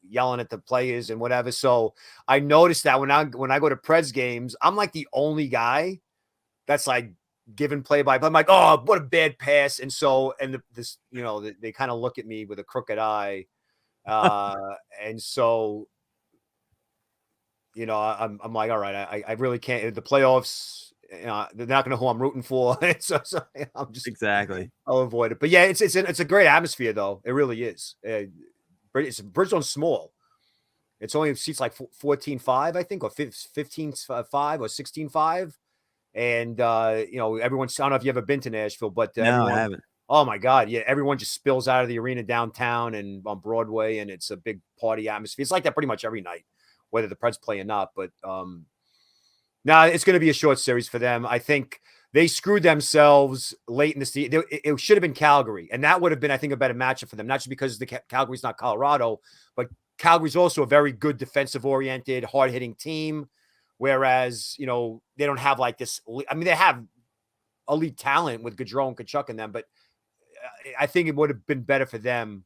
yelling at the players and whatever. So I noticed that when I go to Preds games, I'm like the only guy that's like giving play-by-play. I'm like, oh, what a bad pass. And so, they kind of look at me with a crooked eye. And so, I'm like, all right, I really can't. The playoffs, they're not going to know who I'm rooting for. so I'm just exactly. I'll avoid it. But yeah, it's a great atmosphere though. It really is. Bridgestone's small. It's only seats like 14.5, I think, or 15.5 or 16.5. And everyone's, I don't know if you ever been to Nashville, but no, I haven't. Oh my God. Yeah. Everyone just spills out of the arena downtown and on Broadway, and it's a big party atmosphere. It's like that pretty much every night, whether the Preds play or not. But now it's going to be a short series for them. I think they screwed themselves late in the season. It should have been Calgary, and that would have been, I think, a better matchup for them, not just because Calgary's not Colorado, but Calgary's also a very good defensive-oriented, hard-hitting team, whereas, they don't have like this. I mean, they have elite talent with Gaudreau and Tkachuk in them, but I think it would have been better for them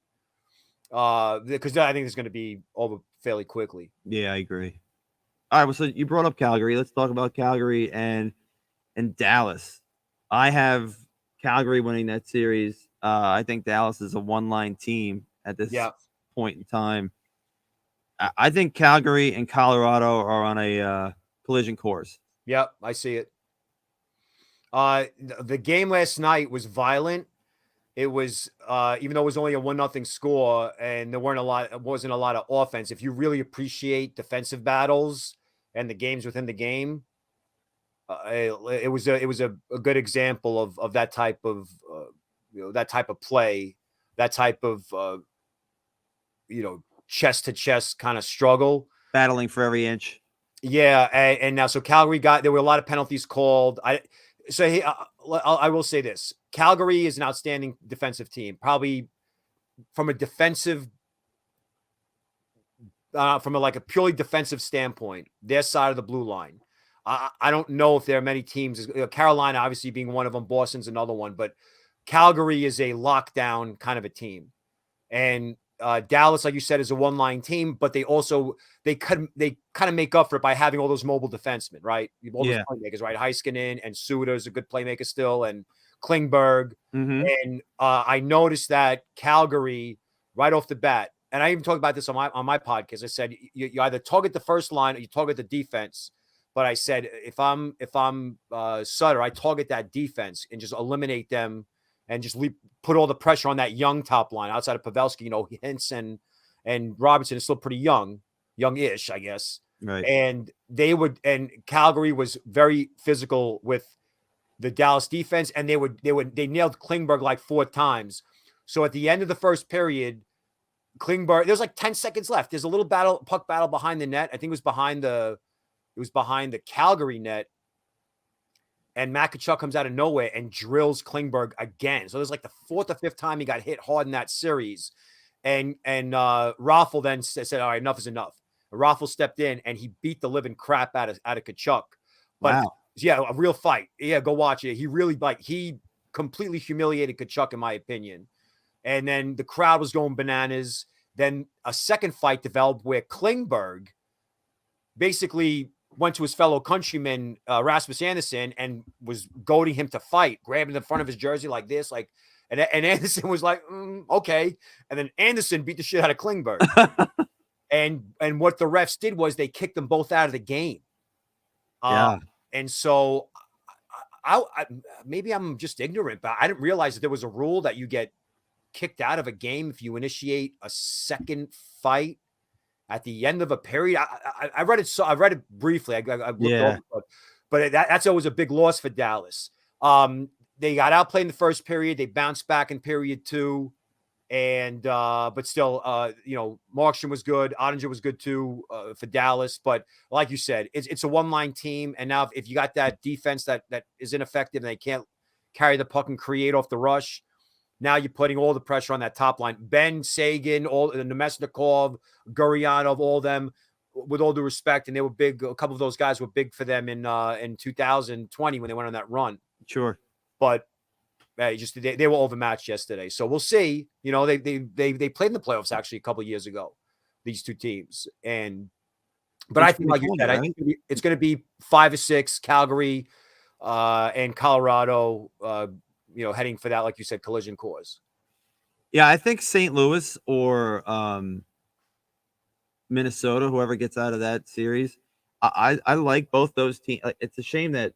because I think it's going to be over fairly quickly. Yeah, I agree. All right, well, so you brought up Calgary. Let's talk about Calgary and Dallas. I have Calgary winning that series. I think Dallas is a one-line team at this point in time. I think Calgary and Colorado are on a collision course. Yep, I see it. The game last night was violent. It was even though it was only a 1-0 score and there wasn't a lot of offense. If you really appreciate defensive battles and the games within the game, it was a good example of that type of that type of play, that type of chest to chest kind of struggle, battling for every inch. Yeah, and now so Calgary there were a lot of penalties called. I will say this: Calgary is an outstanding defensive team, probably from a defensive. From a purely defensive standpoint, their side of the blue line. I don't know if there are many teams. Carolina, obviously, being one of them. Boston's another one, but Calgary is a lockdown kind of a team, and Dallas, like you said, is a one-line team. But they kind of make up for it by having all those mobile defensemen, right? All those playmakers, right? Heiskanen and Suter is a good playmaker still, and Klingberg. Mm-hmm. And I noticed that Calgary right off the bat. And I even talked about this on my podcast. I said you either target the first line or you target the defense. But I said if I'm Sutter, I target that defense and just eliminate them and just put all the pressure on that young top line outside of Pavelski. Hintz and Robertson is still pretty youngish, I guess. Right. And Calgary was very physical with the Dallas defense, and they nailed Klingberg like 4 times. So at the end of the first period, Klingberg, there's like 10 seconds left. There's a little puck battle behind the net. I think it was behind the Calgary net. And Matt Tkachuk comes out of nowhere and drills Klingberg again. So there's like the 4th or 5th time he got hit hard in that series. And Raffl then said, all right, enough is enough. Raffl stepped in and he beat the living crap out of Tkachuk. But wow. Yeah, a real fight. Yeah, go watch it. He really he completely humiliated Tkachuk, in my opinion. And then the crowd was going bananas. Then a second fight developed where Klingberg basically went to his fellow countryman, Rasmus Anderson, and was goading him to fight, grabbing the front of his jersey like this, and Anderson was like, okay. And then Anderson beat the shit out of Klingberg. and what the refs did was they kicked them both out of the game. Uh, Yeah. and so I maybe I'm just ignorant, but I didn't realize that there was a rule that you get kicked out of a game if you initiate a second fight at the end of a period. I read it. So I read it briefly. I looked over, Yeah. but that's always a big loss for Dallas. They got outplayed in the first period. They bounced back in period 2. And but still, Markstrom was good. Ottinger was good too for Dallas. But like you said, it's a one-line team. And now if you got that defense that is ineffective and they can't carry the puck and create off the rush, now you're putting all the pressure on that top line. Ben, Sagan, all Nemesnikov, Guryanov, all them. With all due respect, and they were big. A couple of those guys were big for them in 2020 when they went on that run. Sure. But they were overmatched yesterday. So we'll see. You know, they played in the playoffs actually a couple of years ago, these two teams. But I think, like you said, I think it's going to be 5 or 6, Calgary and Colorado, heading for that, like you said, collision course. Yeah, I think St. Louis or Minnesota, whoever gets out of that series, I like both those teams. It's a shame that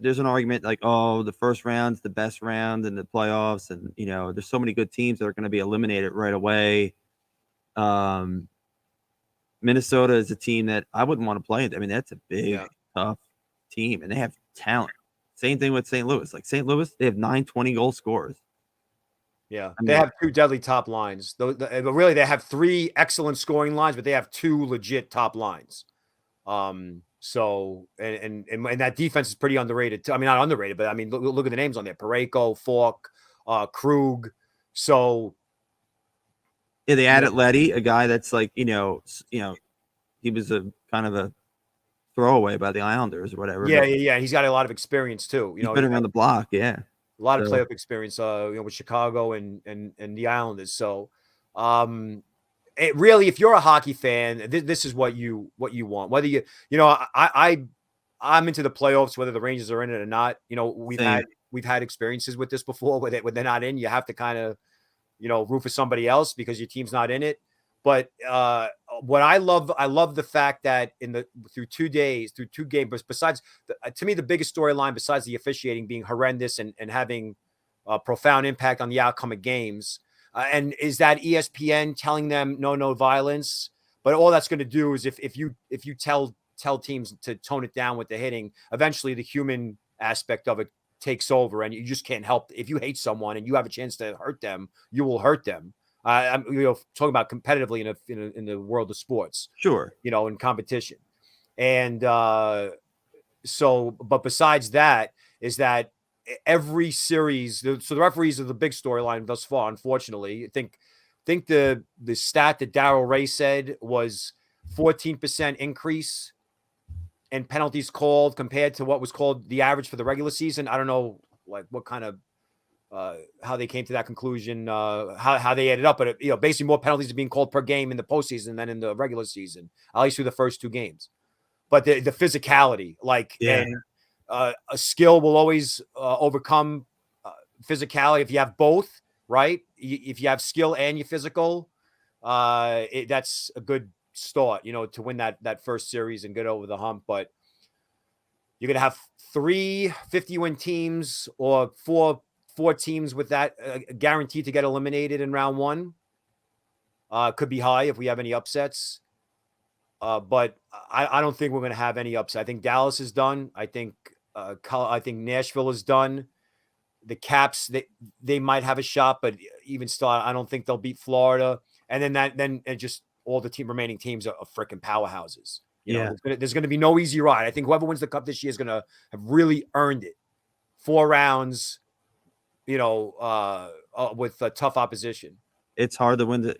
there's an argument like, oh, the first round's the best round in the playoffs, and there's so many good teams that are going to be eliminated right away. Minnesota is a team that I wouldn't want to play. I mean, that's a big, tough team, and they have talent. Same thing with St. Louis. Like St. Louis, they have 9 20-goal scorers. Yeah, they have 2 deadly top lines. But really, they have 3 excellent scoring lines, but they have 2 legit top lines. So and that defense is pretty underrated too. I mean, not underrated, but I mean, look at the names on there: Parayko, Falk, Krug. So yeah, they added Letty, a guy that's like he was a kind of a throwaway by the Islanders or whatever. Yeah. He's got a lot of experience too. He's been around the block, yeah. A lot of playoff experience, with Chicago and the Islanders. So, it really, if you're a hockey fan, this is what you want. Whether I'm into the playoffs, whether the Rangers are in it or not. We've had experiences with this before, when they're not in, you have to kind of, root for somebody else because your team's not in it. But what I love the fact that through 2 days, through 2 games, besides to me, the biggest storyline besides the officiating being horrendous and having a profound impact on the outcome of games, and is that ESPN telling them no violence. But all that's going to do is if you tell teams to tone it down with the hitting, eventually the human aspect of it takes over, and you just can't help. If you hate someone and you have a chance to hurt them, you will hurt them. I'm talking about competitively in the world of sports, sure, in competition. And but besides that, is that every series, so the referees are the big storyline thus far, unfortunately. I think the stat that Darryl Ray said was 14% increase in penalties called compared to what was called the average for the regular season. I don't know like what kind of how they came to that conclusion, how they added up, but basically more penalties are being called per game in the postseason than in the regular season, at least through the first 2 games. But the physicality, and a skill will always overcome physicality if you have both, right? If you have skill and you're physical, that's a good start, to win that first series and get over the hump. But you're gonna have 3 50-win teams or 4 teams with that guaranteed to get eliminated in round 1. Could be high if we have any upsets. But I don't think we're going to have any upset. I think Dallas is done. I think Nashville is done. The Caps, they might have a shot, but even still, I don't think they'll beat Florida. And then just all the remaining teams are freaking powerhouses. There's going to be no easy ride. I think whoever wins the cup this year is going to have really earned it. 4 rounds. With tough opposition. It's hard to win.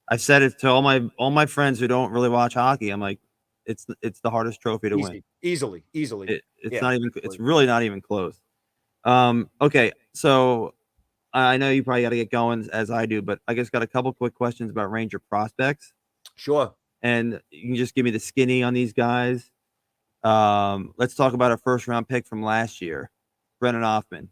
I've said it to all my friends who don't really watch hockey. I'm like, it's the hardest trophy to win. Easily. It's really not even close. Okay, so I know you probably got to get going as I do, but I just got a couple quick questions about Ranger prospects. Sure. And you can just give me the skinny on these guys. Let's talk about a first round pick from last year, Brennan Hoffman.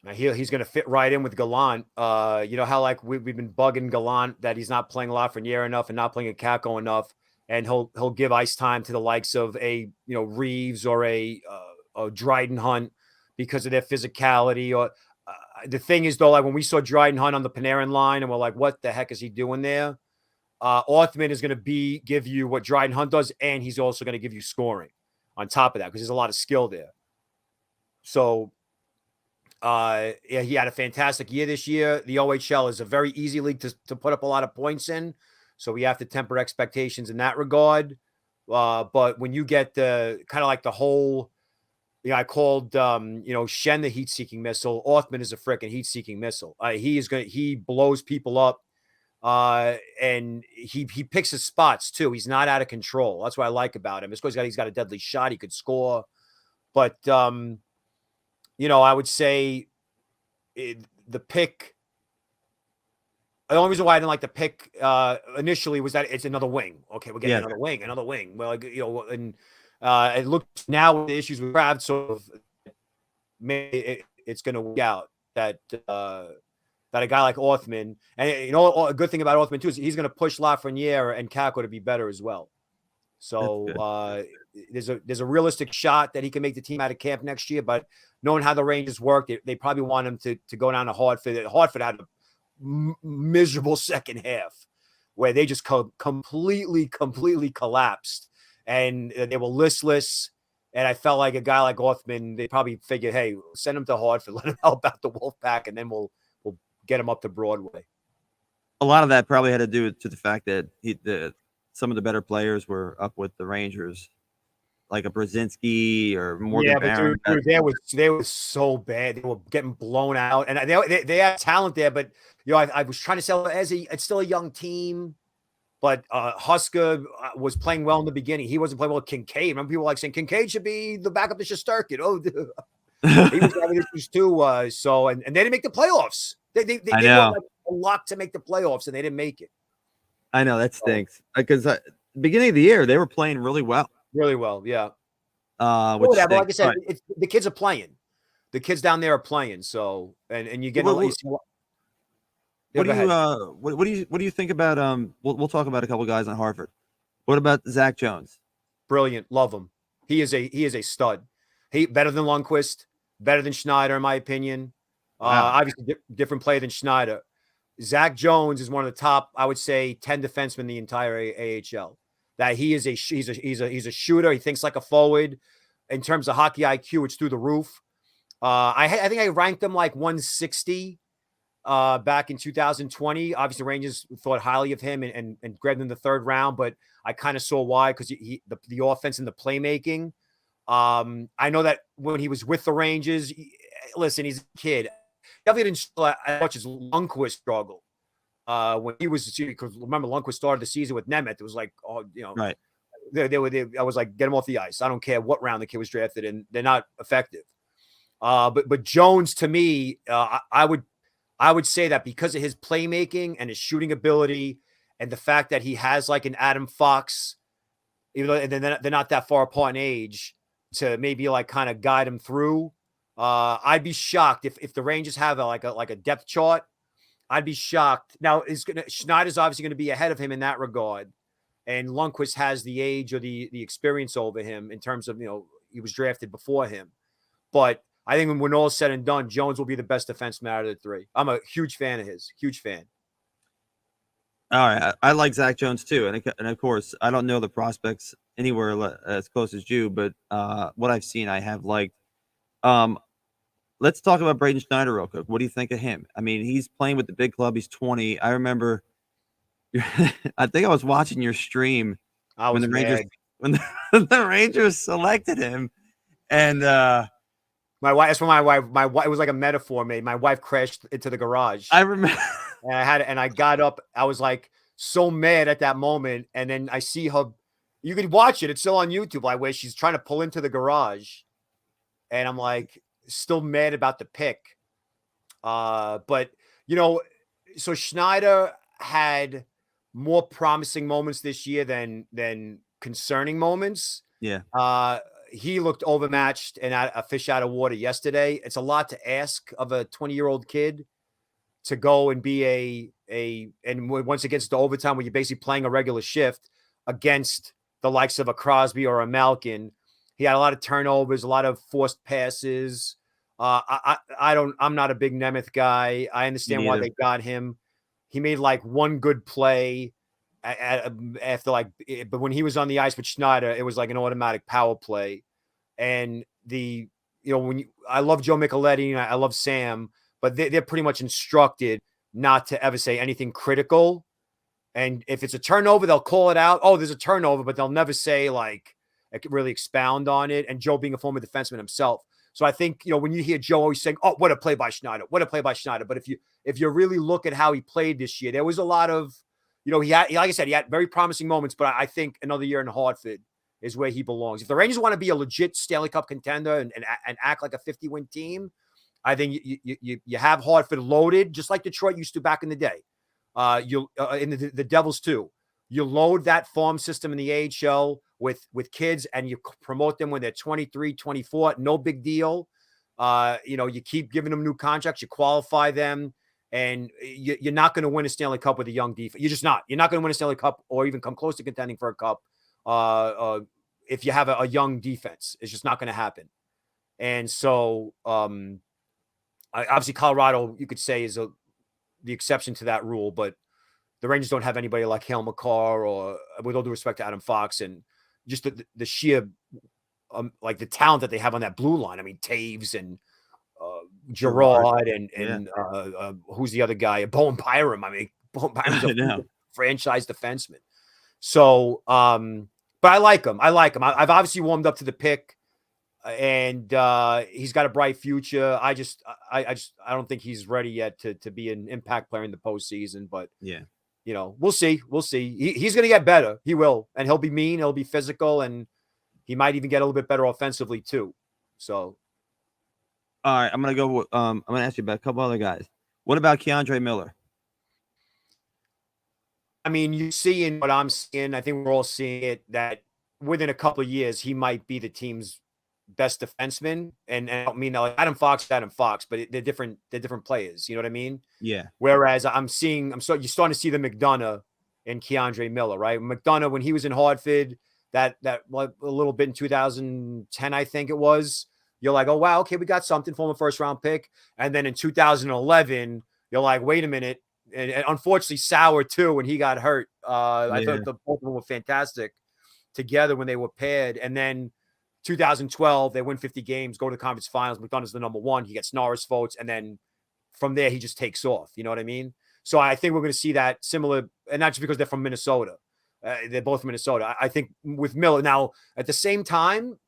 Now he's going to fit right in with Gallant. How we've been bugging Gallant that he's not playing Lafreniere enough and not playing Akako enough. and he'll give ice time to the likes of a Reeves or a Dryden Hunt because of their physicality. Or the thing is though, like when we saw Dryden Hunt on the Panarin line, and we're like, what the heck is he doing there? Othman is going to give you what Dryden Hunt does, and he's also going to give you scoring on top of that because there's a lot of skill there. So, yeah, he had a fantastic year this year. The OHL is a very easy league to put up a lot of points in, so we have to temper expectations in that regard. But when you get the kind of like the whole, I called Shen the heat-seeking missile. Othman is a freaking heat-seeking missile. He blows people up. And he picks his spots too. He's not out of control. That's what I like about him. It's because he's got a deadly shot. He could score, but I would say the pick. The only reason why I didn't like the pick initially was that it's another wing. Okay, we're getting another wing. Well, and it looks now with the issues with Crabbe, sort of maybe it's going to work out that. That a guy like Othman, and a good thing about Othman too is he's going to push Lafreniere and Kako to be better as well. So there's a realistic shot that he can make the team out of camp next year. But knowing how the Rangers work, they probably want him to go down to Hartford. Hartford had a miserable second half where they just completely collapsed, and they were listless. And I felt like a guy like Othman, they probably figured, hey, send him to Hartford, let him help out the Wolfpack, and then we'll get him up to Broadway. A lot of that probably had to do to the fact that some of the better players were up with the Rangers, like a Brzezinski or Morgan Barron. But dude, they were so bad. They were getting blown out, and they had talent there. But I was trying to sell it's still a young team. But Huska was playing well in the beginning. He wasn't playing well with Kincaid. Remember people like saying Kincaid should be the backup to Shesterkin. Oh, he was having issues too. So and they didn't make the playoffs. They were like a lock to make the playoffs, and they didn't make it. I know that stinks because beginning of the year they were playing really well. Really well, yeah. Like I said, the kids are playing. The kids down there are playing. So and you get. What do you think about We'll talk about a couple guys on Hartford. What about Zach Jones? Brilliant, love him. He is a stud. He better than Lundqvist, better than Schneider in my opinion. Wow. Obviously different player than Schneider. Zach Jones is one of the top, I would say, 10 defensemen in the entire AHL. That he's a shooter. He thinks like a forward. In terms of hockey IQ, it's through the roof. I think I ranked him like 160 back in 2020. Obviously, Rangers thought highly of him and grabbed him in the third round, but I kind of saw why because the offense and the playmaking. I know that when he was with the Rangers, listen, he's a kid. Definitely didn't as much as Lundqvist struggle. When he was, because remember Lundqvist started the season with Nemeth. It was like, right. I was like, get him off the ice. I don't care what round the kid was drafted in. They're not effective. But Jones, to me, I would say that because of his playmaking and his shooting ability and the fact that he has like an Adam Fox, even though they're not that far apart in age, to maybe like kind of guide him through. I'd be shocked if the Rangers have like a depth chart. I'd be shocked. Now Schneider's obviously going to be ahead of him in that regard, and Lundqvist has the age or the experience over him in terms of he was drafted before him. But I think when all is said and done, Jones will be the best defenseman out of the three. I'm a huge fan of his. Huge fan. All right, I like Zach Jones too, and of course I don't know the prospects anywhere as close as you, but what I've seen I have liked. Let's talk about Braden Schneider real quick. What do you think of him? I mean, he's playing with the big club. He's 20. I remember. I think I was watching your stream when the Rangers selected him, and my wife. That's when my wife. It was like a metaphor. My wife crashed into the garage. I remember. And I got up. I was like so mad at that moment, and then I see her. You could watch it. It's still on YouTube. Where she's trying to pull into the garage, and I'm like. Still mad about the pick. But so Schneider had more promising moments this year than concerning moments. Yeah. He looked overmatched and a fish out of water yesterday. It's a lot to ask of a 20-year-old kid to go and be and once it gets to overtime where you're basically playing a regular shift, against the likes of a Crosby or a Malkin. He had a lot of turnovers, a lot of forced passes. I'm not a big Nemeth guy. I Me understand why neither. they got him. He made like one good play after but when he was on the ice with Schneider, it was like an automatic power play. And I love Joe Micheletti and I love Sam, but they're pretty much instructed not to ever say anything critical. And if it's a turnover, they'll call it out. Oh, there's a turnover, but they'll never say really expound on it. And Joe being a former defenseman himself. So I think, when you hear Joe always saying, oh, what a play by Schneider, what a play by Schneider. But if you really look at how he played this year, there was a lot of, he had, like I said, he had very promising moments, but I think another year in Hartford is where he belongs. If the Rangers want to be a legit Stanley Cup contender and act like a 50-win team, I think you have Hartford loaded, just like Detroit used to back in the day. In the Devils too. You load that farm system in the AHL with kids and you promote them when they're 23, 24. No big deal. You keep giving them new contracts. You qualify them. And you're not going to win a Stanley Cup with a young defense. You're just not. You're not going to win a Stanley Cup or even come close to contending for a cup if you have a young defense. It's just not going to happen. And so obviously Colorado, you could say, is the exception to that rule, but the Rangers don't have anybody like Hale McCarr or, with all due respect to Adam Fox, and just the sheer like the talent that they have on that blue line. I mean, Taves and Gerard and who's the other guy? Bowen Byram. I mean, Bowen Byram's a franchise defenseman. So, but I like him. I've obviously warmed up to the pick, and he's got a bright future. I don't think he's ready yet to be an impact player in the postseason. But we'll see. He's going to get better. He will, and he'll be mean. He'll be physical, and he might even get a little bit better offensively too. So, all right, I'm going to ask you about a couple other guys. What about Keandre Miller? I mean, you're seeing what I'm seeing. I think we're all seeing it, that within a couple of years, he might be the team's best defenseman. And I don't mean like Adam Fox, but they're different players. You know what I mean? Yeah. Whereas you're starting to see the McDonough and Keandre Miller, right? McDonough, when he was in Hartford, that a little bit in 2010, I think it was, you're like, oh, wow, okay, we got something, former first round pick. And then in 2011, you're like, wait a minute. And unfortunately, Sauer too, when he got hurt. I thought both of them were fantastic together when they were paired. And then 2012, they win 50 games, go to the conference finals. McDonough's the number one. He gets Norris votes. And then from there, he just takes off. You know what I mean? So I think we're going to see that similar, and not just because they're from Minnesota. They're both from Minnesota. I think with Miller. Now, at the same time,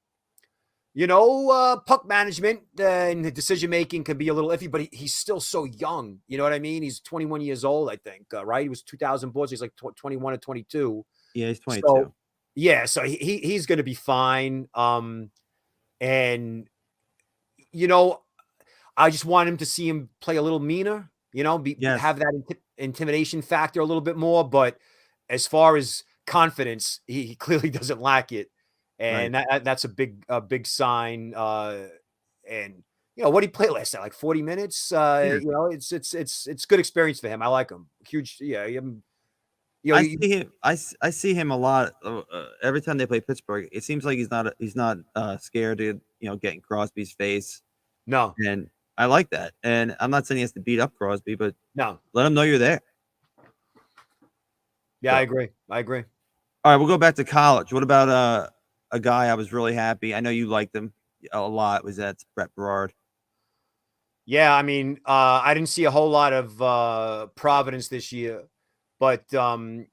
puck management and decision-making can be a little iffy, but he's still so young. You know what I mean? He's 21 years old, I think, right? He was 2000 boards. He's like 21 or 22. Yeah, he's 22. So, so he's going to be fine. And, I just want him to see him play a little meaner, have that intimidation factor a little bit more. But as far as confidence, he clearly doesn't lack it. And that's a big sign. And what did he play last night? Like 40 minutes. It's good experience for him. I like him. Huge. Yeah. I see him a lot. Every time they play Pittsburgh, it seems like he's not scared to get in Crosby's face. No. And I like that. And I'm not saying he has to beat up Crosby, but no, let him know you're there. Yeah, so. I agree. All right, we'll go back to college. What about a guy I was really happy? I know you liked him a lot. That's Brett Berard. Yeah, I mean, I didn't see a whole lot of Providence this year, but there's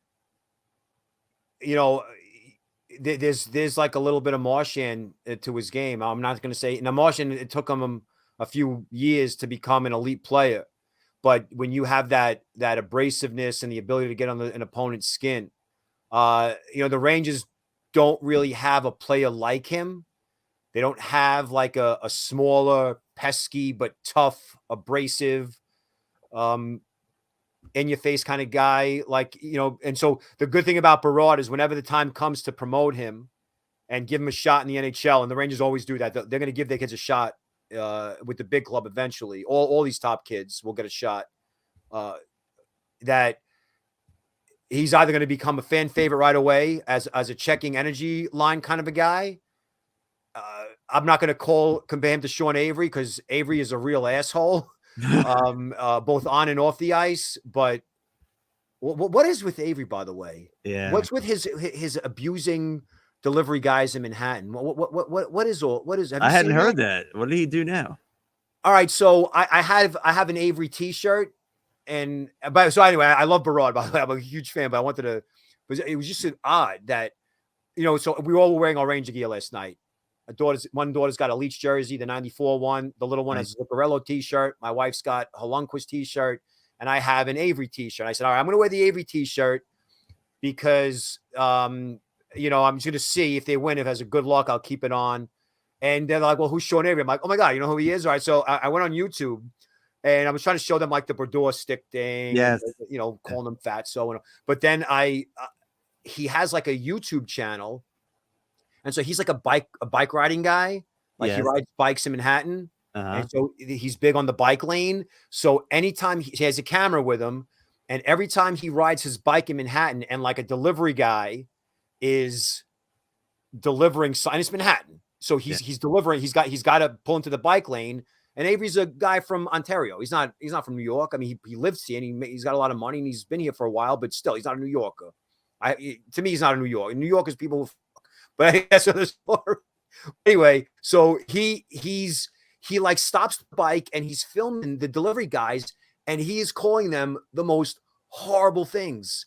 like a little bit of Marchand to his game. I'm not going to say now Marchand. It took him a few years to become an elite player, but when you have that abrasiveness and the ability to get on an opponent's skin, the Rangers don't really have a player like him. They don't have like a smaller, pesky, but tough, abrasive, in your face kind of guy. And so the good thing about Berard is whenever the time comes to promote him and give him a shot in the NHL, and the Rangers always do that, they're going to give their kids a shot with the big club eventually. All these top kids will get a shot. That he's either going to become a fan favorite right away as a checking energy line kind of a guy. I'm not going to compare him to Sean Avery because Avery is a real asshole, both on and off the ice. But what is with Avery, by the way? Yeah. What's with his abusing delivery guys in Manhattan? What is all? What is? Have you I hadn't seen heard that. What did he do now? All right, so I have an Avery T-shirt, so anyway, I love Berard. By the way, I'm a huge fan, but I wanted to. It was just odd that so we all were wearing our Ranger gear last night. One daughter's got a Leech jersey, the '94 one. The little one has a Zuccarello T-shirt. My wife's got a Lundqvist T-shirt, and I have an Avery T-shirt. I said, all right, I'm going to wear the Avery T-shirt because I'm just going to see if they win. If it has a good luck, I'll keep it on. And they're like, well, who's Sean Avery? I'm like, oh my God, you know who he is? All right. So I went on YouTube and I was trying to show them like the Bordeaux stick thing, yes, and, calling them fat. But then he has like a YouTube channel. And so he's like a bike riding guy. Like he rides bikes in Manhattan. And so he's big on the bike lane. So anytime he has a camera with him, and every time he rides his bike in Manhattan and like a delivery guy is delivering sign, it's Manhattan. So he's delivering, he's got to pull into the bike lane. And Avery's a guy from Ontario. He's not from New York. I mean, he lives here and he's got a lot of money and he's been here for a while, but still he's not a New Yorker. To me, he's not a New Yorker. New Yorkers people, but that's another story. Anyway, so he like stops the bike and he's filming the delivery guys and he is calling them the most horrible things.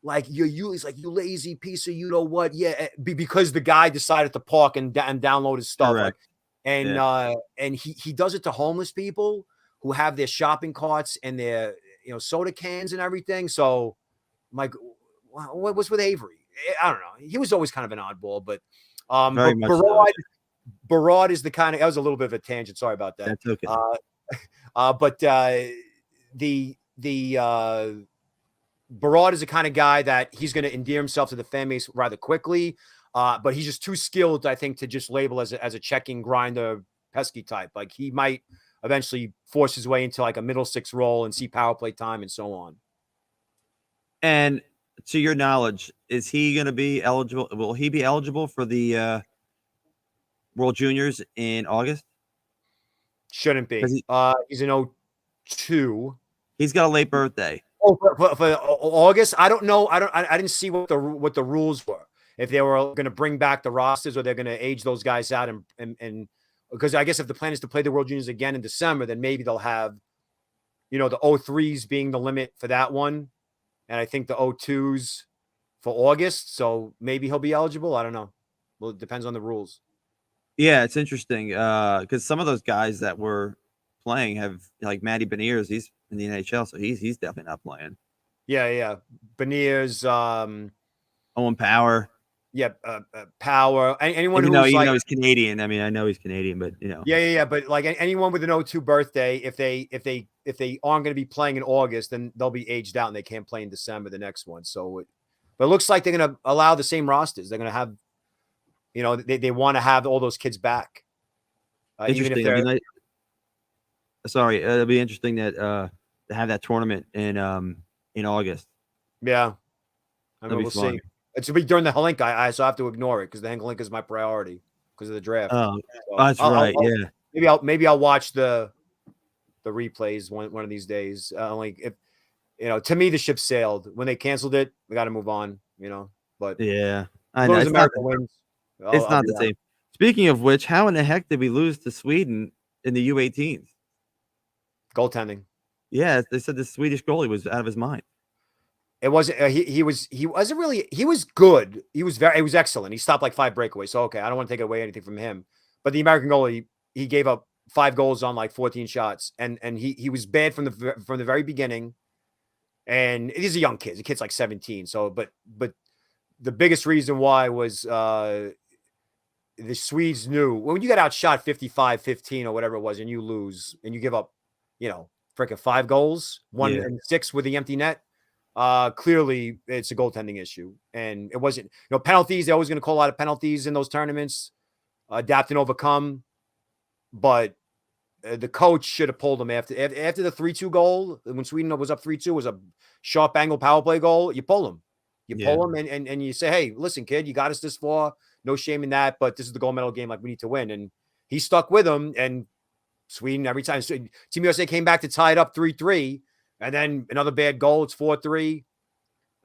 Like he's like, you lazy piece of what? Yeah, because the guy decided to park and download his stuff. Like, and he does it to homeless people who have their shopping carts and their soda cans and everything. So I'm like, what's with Avery? I don't know. He was always kind of an oddball, but Berard is the kind of. That was a little bit of a tangent. Sorry about that. That's okay. But Berard is the kind of guy that he's going to endear himself to the fan base rather quickly. But he's just too skilled, I think, to just label as a checking grinder, pesky type. Like he might eventually force his way into like a middle six role and see power play time and so on. And to your knowledge, is he going to be eligible? Will he be eligible for the World Juniors in August? Shouldn't be. He's an 02. He's got a late birthday. Oh, for August, I don't know. I didn't see what the rules were. If they were going to bring back the rosters or they're going to age those guys out and because I guess if the plan is to play the World Juniors again in December, then maybe they'll have, the 03s being the limit for that one. And I think the 02s for August. So maybe he'll be eligible. I don't know. Well, it depends on the rules. Yeah, it's interesting because some of those guys that were playing have like Matty Beniers. He's in the NHL, so he's definitely not playing. Yeah. Beniers, Owen Power. Yeah, Power. Anyone even who's though he's Canadian. I mean, I know he's Canadian, but Yeah. But like anyone with an 02 birthday, if they aren't going to be playing in August, then they'll be aged out and they can't play in December the next one. So, but it looks like they're going to allow the same rosters. They're going to have, they want to have all those kids back. Interesting. Even if it'll be interesting that to have that tournament in August. Yeah, I mean, we'll see. It's will be during the Hlinka, so I have to ignore it because the Hlinka is my priority because of the draft. Oh, so that's right. Yeah, maybe I'll watch the replays one of these days. Like if to me the ship sailed when they canceled it. We got to move on. But yeah, I know. It's not the same. Speaking of which, how in the heck did we lose to Sweden in the U18s? Goaltending. Yeah, they said the Swedish goalie was out of his mind. It wasn't. He wasn't really. He was good. He was excellent. He stopped like 5 breakaways. So okay, I don't want to take away anything from him. But the American goalie, he gave up 5 goals on like 14 shots, and he was bad from the very beginning. And he's a young kid. The kid's like 17. So, but the biggest reason why was the Swedes knew when you get outshot 55-15 or whatever it was, and you lose and you give up, freaking 5 goals, 1 and 6 with the empty net. Clearly it's a goaltending issue, and it wasn't, penalties. They're always going to call a lot of penalties in those tournaments, adapt and overcome. But the coach should have pulled him after the 3-2 goal. When Sweden was up 3-2, was a sharp angle power play goal. You pull him. You pull him and you say, hey, listen, kid, you got us this far. No shame in that, but this is the gold medal game. Like, we need to win. And he stuck with him. And Sweden, every time Team USA came back to tie it up 3-3, and then another bad goal, it's 4-3.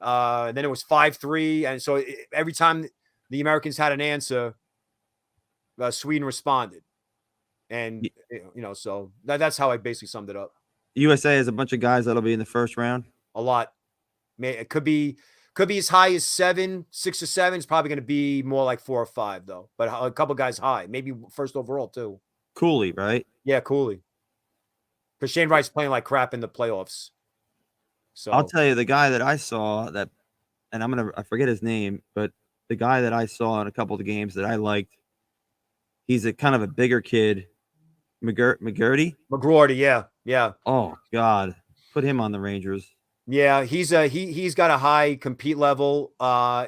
Then it was 5-3. And so every time the Americans had an answer, Sweden responded. And, so that's how I basically summed it up. USA has a bunch of guys that'll be in the first round. A lot. It could be as high as 6 or 7. It's probably going to be more like 4 or 5, though. But a couple guys high, maybe first overall, too. Cooley, right? Yeah, Cooley. Because Shane Wright's playing like crap in the playoffs. So I'll tell you, the guy that I saw that, and I forget his name, but the guy that I saw in a couple of the games that I liked, he's a kind of a bigger kid. McGurty? McGroarty, yeah. Oh God, put him on the Rangers. Yeah, he's got a high compete level.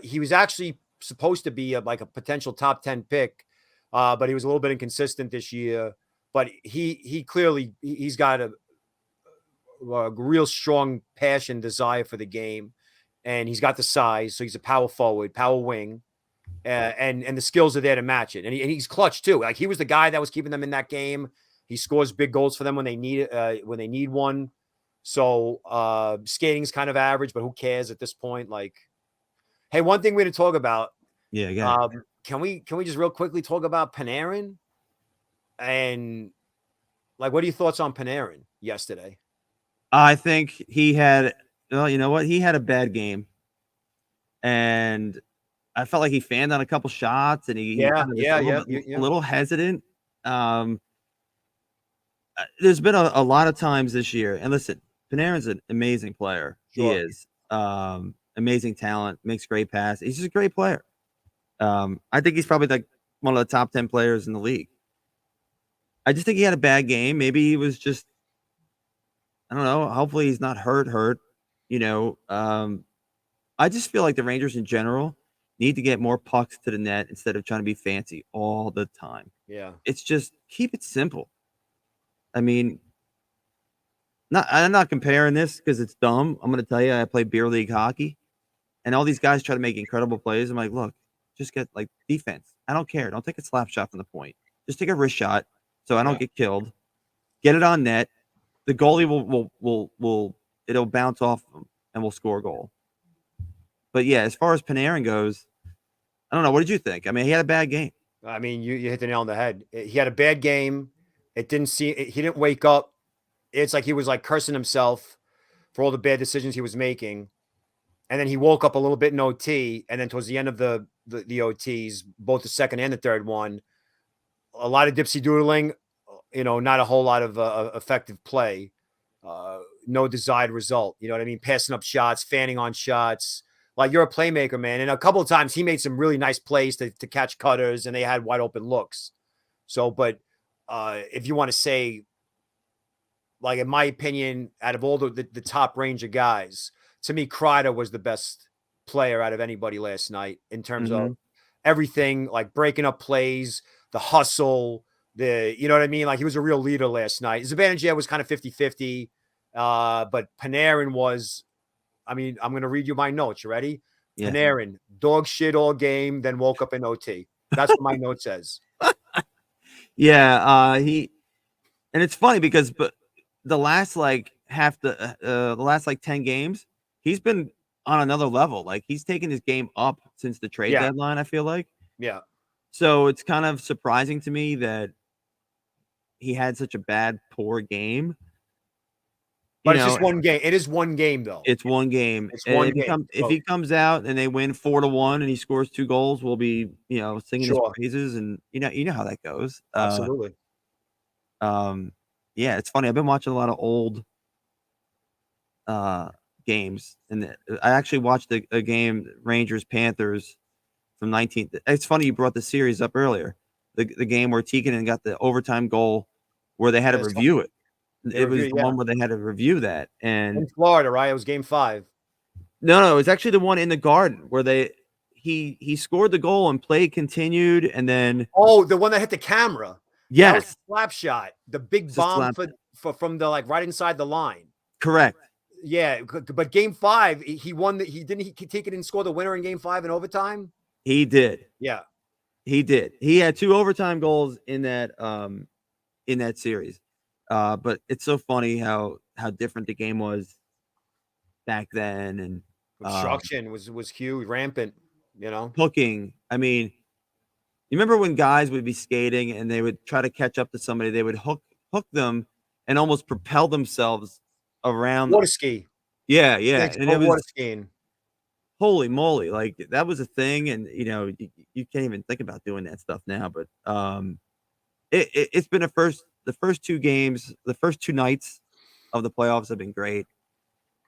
He was actually supposed to be like a potential top 10 pick, but he was a little bit inconsistent this year. But he clearly he's got a real strong passion, desire for the game, and he's got the size. So he's a power forward, power wing, and the skills are there to match it. And he's clutch too. Like, he was the guy that was keeping them in that game. He scores big goals for them when they need one. So skating's kind of average, but who cares at this point? Like, hey, one thing we didn't talk about. Yeah. Can we just real quickly talk about Panarin? And like, what are your thoughts on Panarin yesterday? I think he had. Well, you know what? He had a bad game, and I felt like he fanned on a couple shots, and he a little hesitant. There's been a lot of times this year, and listen, Panarin's an amazing player. Sure. He is amazing talent, makes great passes. He's just a great player. I think he's probably like one of the top 10 players in the league. I just think he had a bad game. Maybe he was just, I don't know. Hopefully he's not hurt. I just feel like the Rangers in general need to get more pucks to the net instead of trying to be fancy all the time. Yeah. It's just keep it simple. I mean, I'm not comparing this because it's dumb. I'm going to tell you, I play beer league hockey, and all these guys try to make incredible plays. I'm like, look, just get like defense. I don't care. Don't take a slap shot from the point. Just take a wrist shot so I don't get killed. Get it on net. The goalie will it'll bounce off him and we'll score a goal. But yeah, as far as Panarin goes, I don't know. What did you think? I mean, he had a bad game. I mean, you hit the nail on the head. He had a bad game. He didn't wake up. It's like he was like cursing himself for all the bad decisions he was making. And then he woke up a little bit in OT. And then towards the end of the OTs, both the second and the third one, a lot of dipsy doodling, not a whole lot of effective play. No desired result. You know what I mean? Passing up shots, fanning on shots. Like, you're a playmaker, man. And a couple of times he made some really nice plays to catch cutters, and they had wide open looks. So, but if you want to say, like, in my opinion, out of all the top range of guys, to me, Kreider was the best player out of anybody last night in terms of everything, like breaking up plays, the hustle, you know what I mean? Like, he was a real leader last night. Zibanejad was kind of 50-50, but Panarin was, I mean, I'm going to read you my notes. You ready? Yeah. Panarin, dog shit all game, then woke up in OT. That's what my note says. Yeah, and it's funny because the last like the last like 10 games, he's been on another level. Like, he's taken his game up since the trade deadline, I feel like. Yeah. So it's kind of surprising to me that he had such a poor game. But it's just one game. It is one game, though. It's one game. It's one game. If he comes out and they win 4-1 and he scores 2 goals, we'll be, singing his praises, and you know how that goes. Absolutely. Yeah, it's funny. I've been watching a lot of old games, and I actually watched a game, Rangers Panthers from 19. It's funny you brought the series up earlier. The game where Talkin got the overtime goal, where they had to review it. It was the one where they had to review that, and in Florida, right? It was game 5. No, it was actually the one in the Garden where he scored the goal and play continued, and then the one that hit the camera. That was Yes, a slap shot. The big it's a bomb slap. from the like right inside the line. Correct. Yeah, but game 5, he won. He take it and score the winner in game 5 in overtime. He did. Yeah, He did. He had 2 overtime goals in that series. But it's so funny how different the game was back then, and obstruction was huge, rampant. hooking. I mean, you remember when guys would be skating and they would try to catch up to somebody, they would hook them and almost propel themselves around. Water ski. Yeah, yeah. Thanks And for it was water skiing. holy moly, like that was a thing, and you can't even think about doing that stuff now. But it's been the first 2 games, the first 2 nights of the playoffs have been great.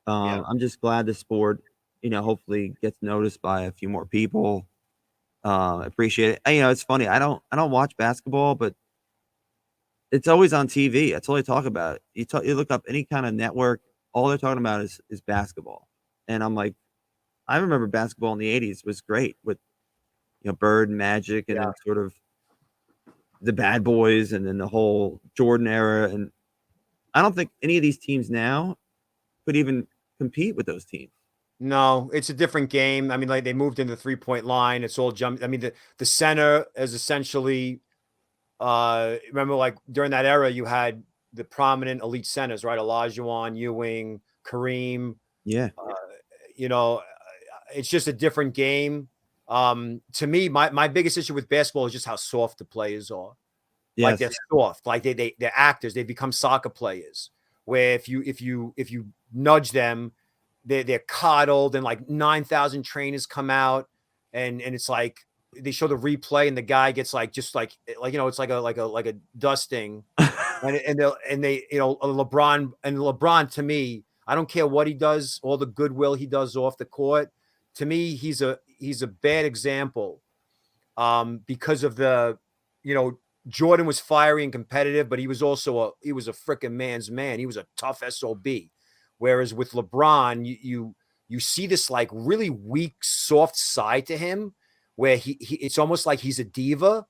Yeah. I'm just glad the sport, hopefully gets noticed by a few more people. Appreciate it. And, it's funny. I don't watch basketball, but it's always on TV. That's all they talk about. You look up any kind of network, all they're talking about is basketball. And I'm like, I remember basketball in the '80s was great with Bird and Magic, and then sort of the Bad Boys, and then the whole Jordan era. And I don't think any of these teams now could even compete with those teams. No, it's a different game. I mean, like they moved into the 3-point line. It's all jump. I mean, the center is essentially remember like during that era you had the prominent elite centers, right? Olajuwon, Ewing, Kareem. Yeah. It's just a different game. To me, my biggest issue with basketball is just how soft the players are. Yes. Like they're soft, like they're actors. They become soccer players. Where if you nudge them, they're coddled, and like 9,000 trainers come out, and it's like they show the replay, and the guy gets like it's like a dusting, and they LeBron to me, I don't care what he does, all the goodwill he does off the court. To me, he's a bad example, because of the Jordan was fiery and competitive, but he was a freaking man's man. He was a tough SOB. Whereas with LeBron, you see this like really weak, soft side to him, where he it's almost like he's a diva.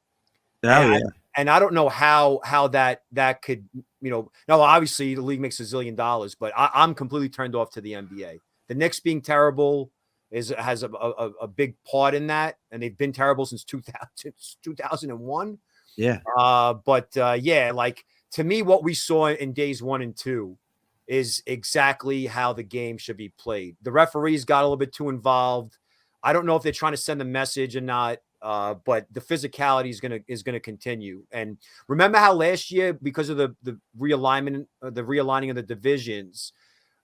And I don't know how that could, no, obviously the league makes $1 zillion, but I'm completely turned off to the NBA. The Knicks being terrible has a big part in that, and they've been terrible since 2001. Yeah. Like to me, what we saw in days 1 and 2 is exactly how the game should be played. The referees got a little bit too involved. I don't know if they're trying to send a message or not, but the physicality is gonna continue. And remember how last year, because of the realigning of the divisions,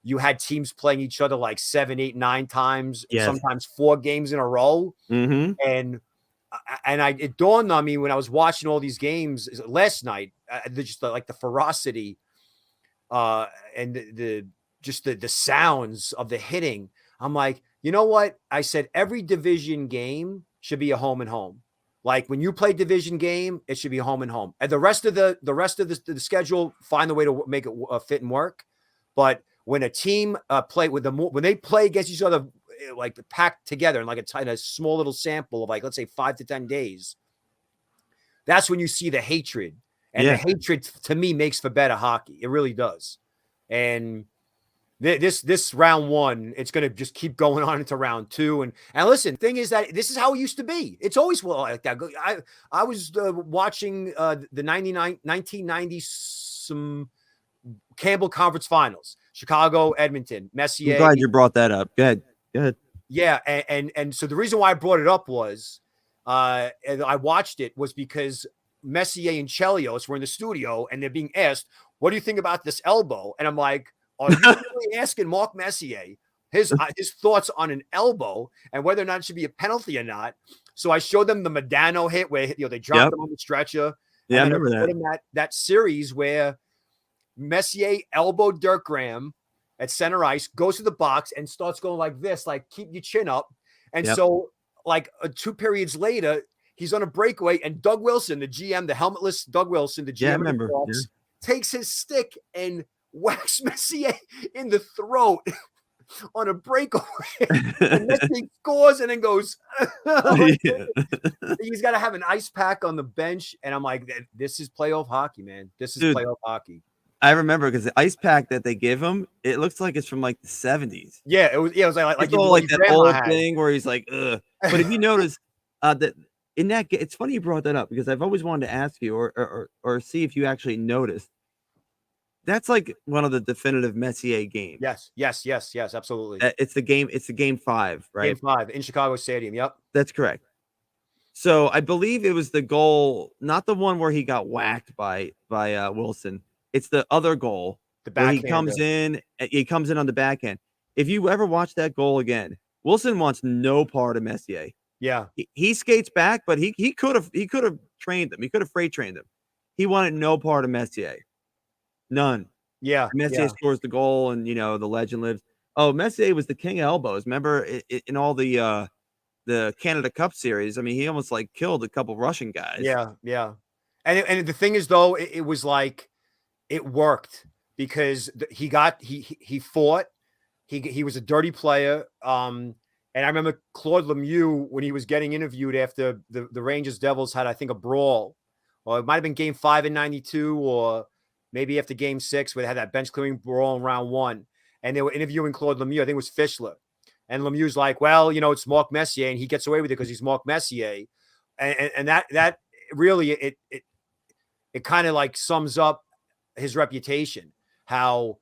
you had teams playing each other like 7, 8, 9 times, sometimes 4 games in a row. Mm-hmm. And it dawned on me when I was watching all these games last night, just like the ferocity, and the sounds of the hitting. I'm like, you know what? I said every division game should be a home and home. Like when you play division game, it should be home and home. And the rest of the schedule, find a way to make it fit and work. But when a team when they play against each other, like packed together in like a small little sample of like, let's say 5 to 10 days, that's when you see the hatred. And the hatred to me makes for better hockey. It really does. And this round 1, it's going to just keep going on into round 2. And listen, thing is that this is how it used to be. It's always like that. I was watching the 1990 some Campbell Conference Finals, Chicago, Edmonton, Messier. I'm glad you brought that up. Good. Yeah, and so the reason why I brought it up was, and I watched it was because Messier and Chelios were in the studio, and they're being asked, "What do you think about this elbow?" And I'm like, "Are you really asking Mark Messier his thoughts on an elbow and whether or not it should be a penalty or not?" So I showed them the Modano hit where they dropped him on the stretcher. Yeah, and I remember that series where Messier elbowed Dirk Graham at center ice, goes to the box and starts going like this, like keep your chin up. And so like 2 periods later, he's on a breakaway, and Doug Wilson, the GM, the helmetless Doug Wilson, the GM, takes his stick and whacks Messier in the throat. on a breakaway. And Messier scores and then goes. Yeah. He's got to have an ice pack on the bench, and I'm like, this is playoff hockey, man. This is Dude, playoff hockey. I remember because the ice pack that they give him, it looks like it's from like the 70s. Yeah, it was. Yeah, it was like It's your all like your that grandma old had. thing where he's like, ugh. But if you notice, that in that, it's funny you brought that up because I've always wanted to ask you or see if you actually noticed. That's like one of the definitive Messier games. Yes, absolutely. It's the game. It's the game 5, right? Game 5 in Chicago Stadium. Yep. That's correct. So I believe it was the goal, not the one where he got whacked by Wilson. It's the other goal The where he backhander. comes in on the backhand. If you ever watch that goal again, Wilson wants no part of Messier. Yeah. He skates back, but he could have trained him. He could have freight trained him. He wanted no part of Messier. None. Yeah. Messier scores the goal, and the legend lives. Oh, Messier was the king of elbows. Remember in all the Canada Cup series? I mean, he almost like killed a couple Russian guys. Yeah. And the thing is, though, it was like it worked because he fought. He was a dirty player. And I remember Claude Lemieux when he was getting interviewed after the Rangers Devils had, I think, a brawl, or it might have been Game 5 in '92, or maybe after Game 6 where they had that bench clearing brawl in round 1, and they were interviewing Claude Lemieux. I think it was Fischler, and Lemieux's like, well, it's Marc Messier, and he gets away with it because he's Marc Messier, and that really it kind of like sums up his reputation. How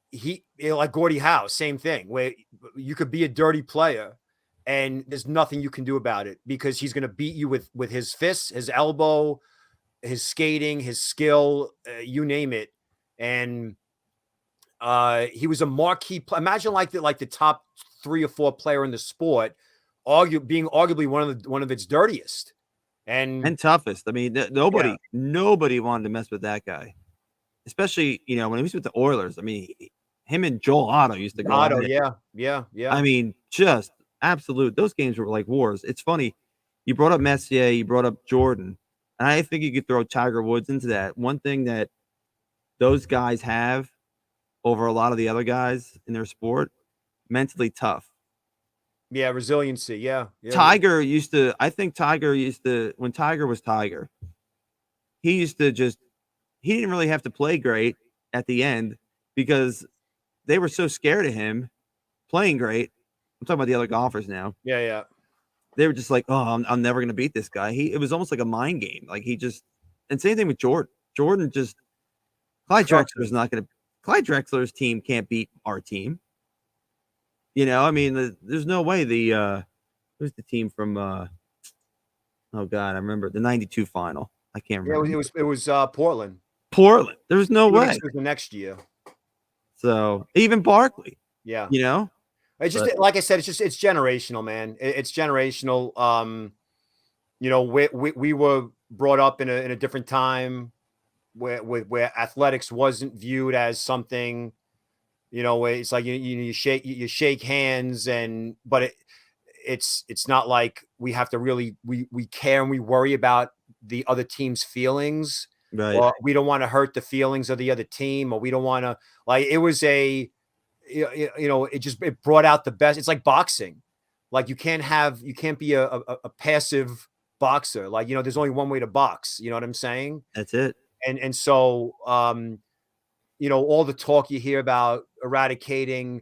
he, like Gordie Howe, same thing, where you could be a dirty player and there's nothing you can do about it because he's going to beat you with his fists, his elbow, his skating, his skill, you name it. And he was a marquee imagine like the top 3 or 4 player in the sport, being arguably one of its dirtiest and toughest. I mean, nobody wanted to mess with that guy, especially when he was with the Oilers. I mean, him and Joel Otto used to go. Otto, yeah. I mean, just absolute. Those games were like wars. It's funny. You brought up Messier, you brought up Jordan, and I think you could throw Tiger Woods into that. One thing that those guys have over a lot of the other guys in their sport, mentally tough. Yeah, resiliency. Yeah. Tiger used to. I think Tiger used to, when Tiger was Tiger, he used to just. He didn't really have to play great at the end because they were so scared of him playing great. I'm talking about the other golfers now. Yeah. They were just like, oh, I'm never going to beat this guy. It was almost like a mind game. Like and same thing with Jordan. Jordan just, Clyde Drexler's team can't beat our team. I mean, there's no way who's the team from, oh God, I remember the 92 final. I can't remember. Yeah, it was Portland. There's no way. It was the next year. So even Barkley. Yeah. It's just like I said, it's generational, man. It's generational. We were brought up in a different time where athletics wasn't viewed as something, where it's like you shake hands, but it's not like we have to really we care and we worry about the other team's feelings. Right. Or we don't want to hurt the feelings of the other team, or we don't want to, like, it was it brought out the best. It's like boxing. Like you can't be a passive boxer. Like, there's only one way to box. You know what I'm saying? That's it. And so, all the talk you hear about eradicating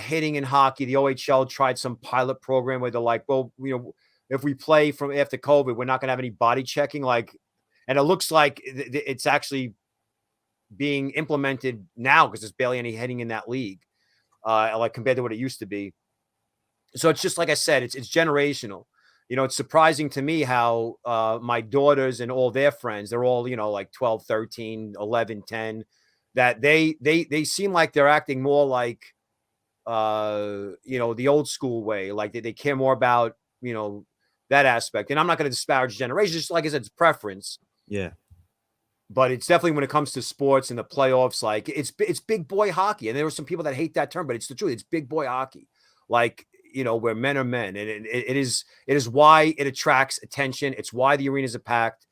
hitting in hockey, the OHL tried some pilot program where they're like, well, if we play from after COVID, we're not going to have any body checking. And it looks like it's actually being implemented now because there's barely any hitting in that league, like compared to what it used to be. So it's just like I said, it's generational. It's surprising to me how my daughters and all their friends, they're all, like 12, 13, 11, 10, that they seem like they're acting more like, the old school way. Like they care more about, that aspect. And I'm not going to disparage generations. Just like I said, it's preference. Yeah. But it's definitely, when it comes to sports and the playoffs, like it's big boy hockey. And there are some people that hate that term, but it's the truth. It's big boy hockey. Like, where men are men. And it is why it attracts attention. It's why the arenas are packed.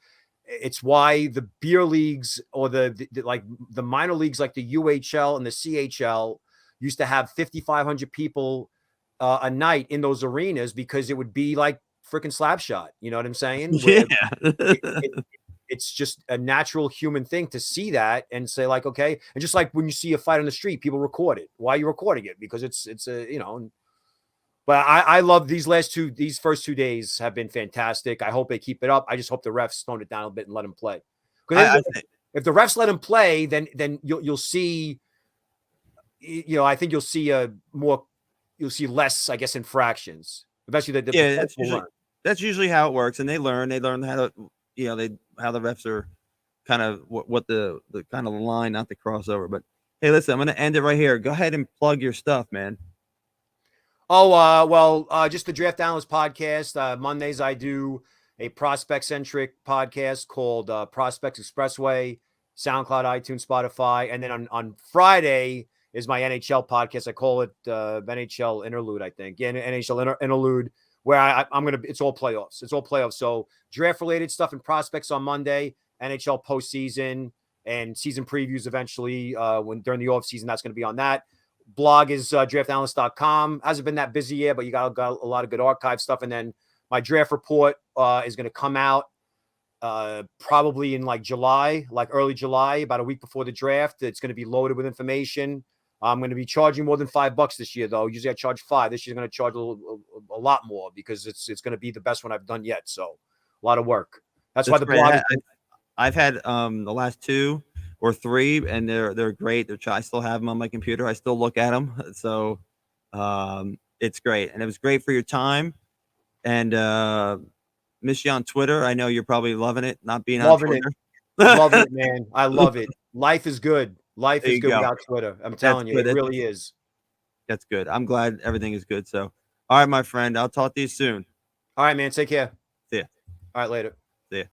It's why the beer leagues or the minor leagues like the UHL and the CHL, used to have 5,500 people a night in those arenas because it would be like freaking slap shot. You know what I'm saying? Where it's just a natural human thing to see that and say like, okay. And just like when you see a fight on the street, people record it. Why are you recording it? Because it's a, you know, but I love these first 2 days have been fantastic. I hope they keep it up. I just hope the refs tone it down a bit and let them play. Because if the refs let them play, then you'll see, you know, I think you'll see less, I guess, infractions. Eventually, that's usually how it works, and they learn how to, you know, how the refs are kind of what the kind of line, not the crossover. But hey, listen, I'm going to end it right here. Go ahead and plug your stuff, man. Just the Draft Analyst podcast. Mondays I do a prospect-centric podcast called Prospects Expressway, SoundCloud, iTunes, Spotify. And then on Friday is my NHL podcast. I call it NHL Interlude, I think. Yeah, NHL Interlude, where I'm going to – it's all playoffs. It's all playoffs. So draft-related stuff and prospects on Monday, NHL postseason and season previews eventually during the offseason. That's going to be on that. Blog is draftanalyst.com. Hasn't been that busy yet, but you got a lot of good archive stuff. And then my draft report is going to come out probably in like July, like early July, about a week before the draft. It's going to be loaded with information. I'm going to be charging more than $5 this year, though. Usually I charge $5. This year I'm going to charge a lot more because it's going to be the best one I've done yet. So a lot of work. That's why the blog. I've had the last 2 or 3, and they're great. I still have them on my computer. I still look at them. So it's great. And it was great for your time. And miss you on Twitter. I know you're probably loving it, not being on Twitter. Loving it, man. I love it. Life is good. Life is good without Twitter. I'm telling you, it really is. That's good. I'm glad everything is good. So, all right, my friend, I'll talk to you soon. All right, man. Take care. See ya. All right, later. See ya.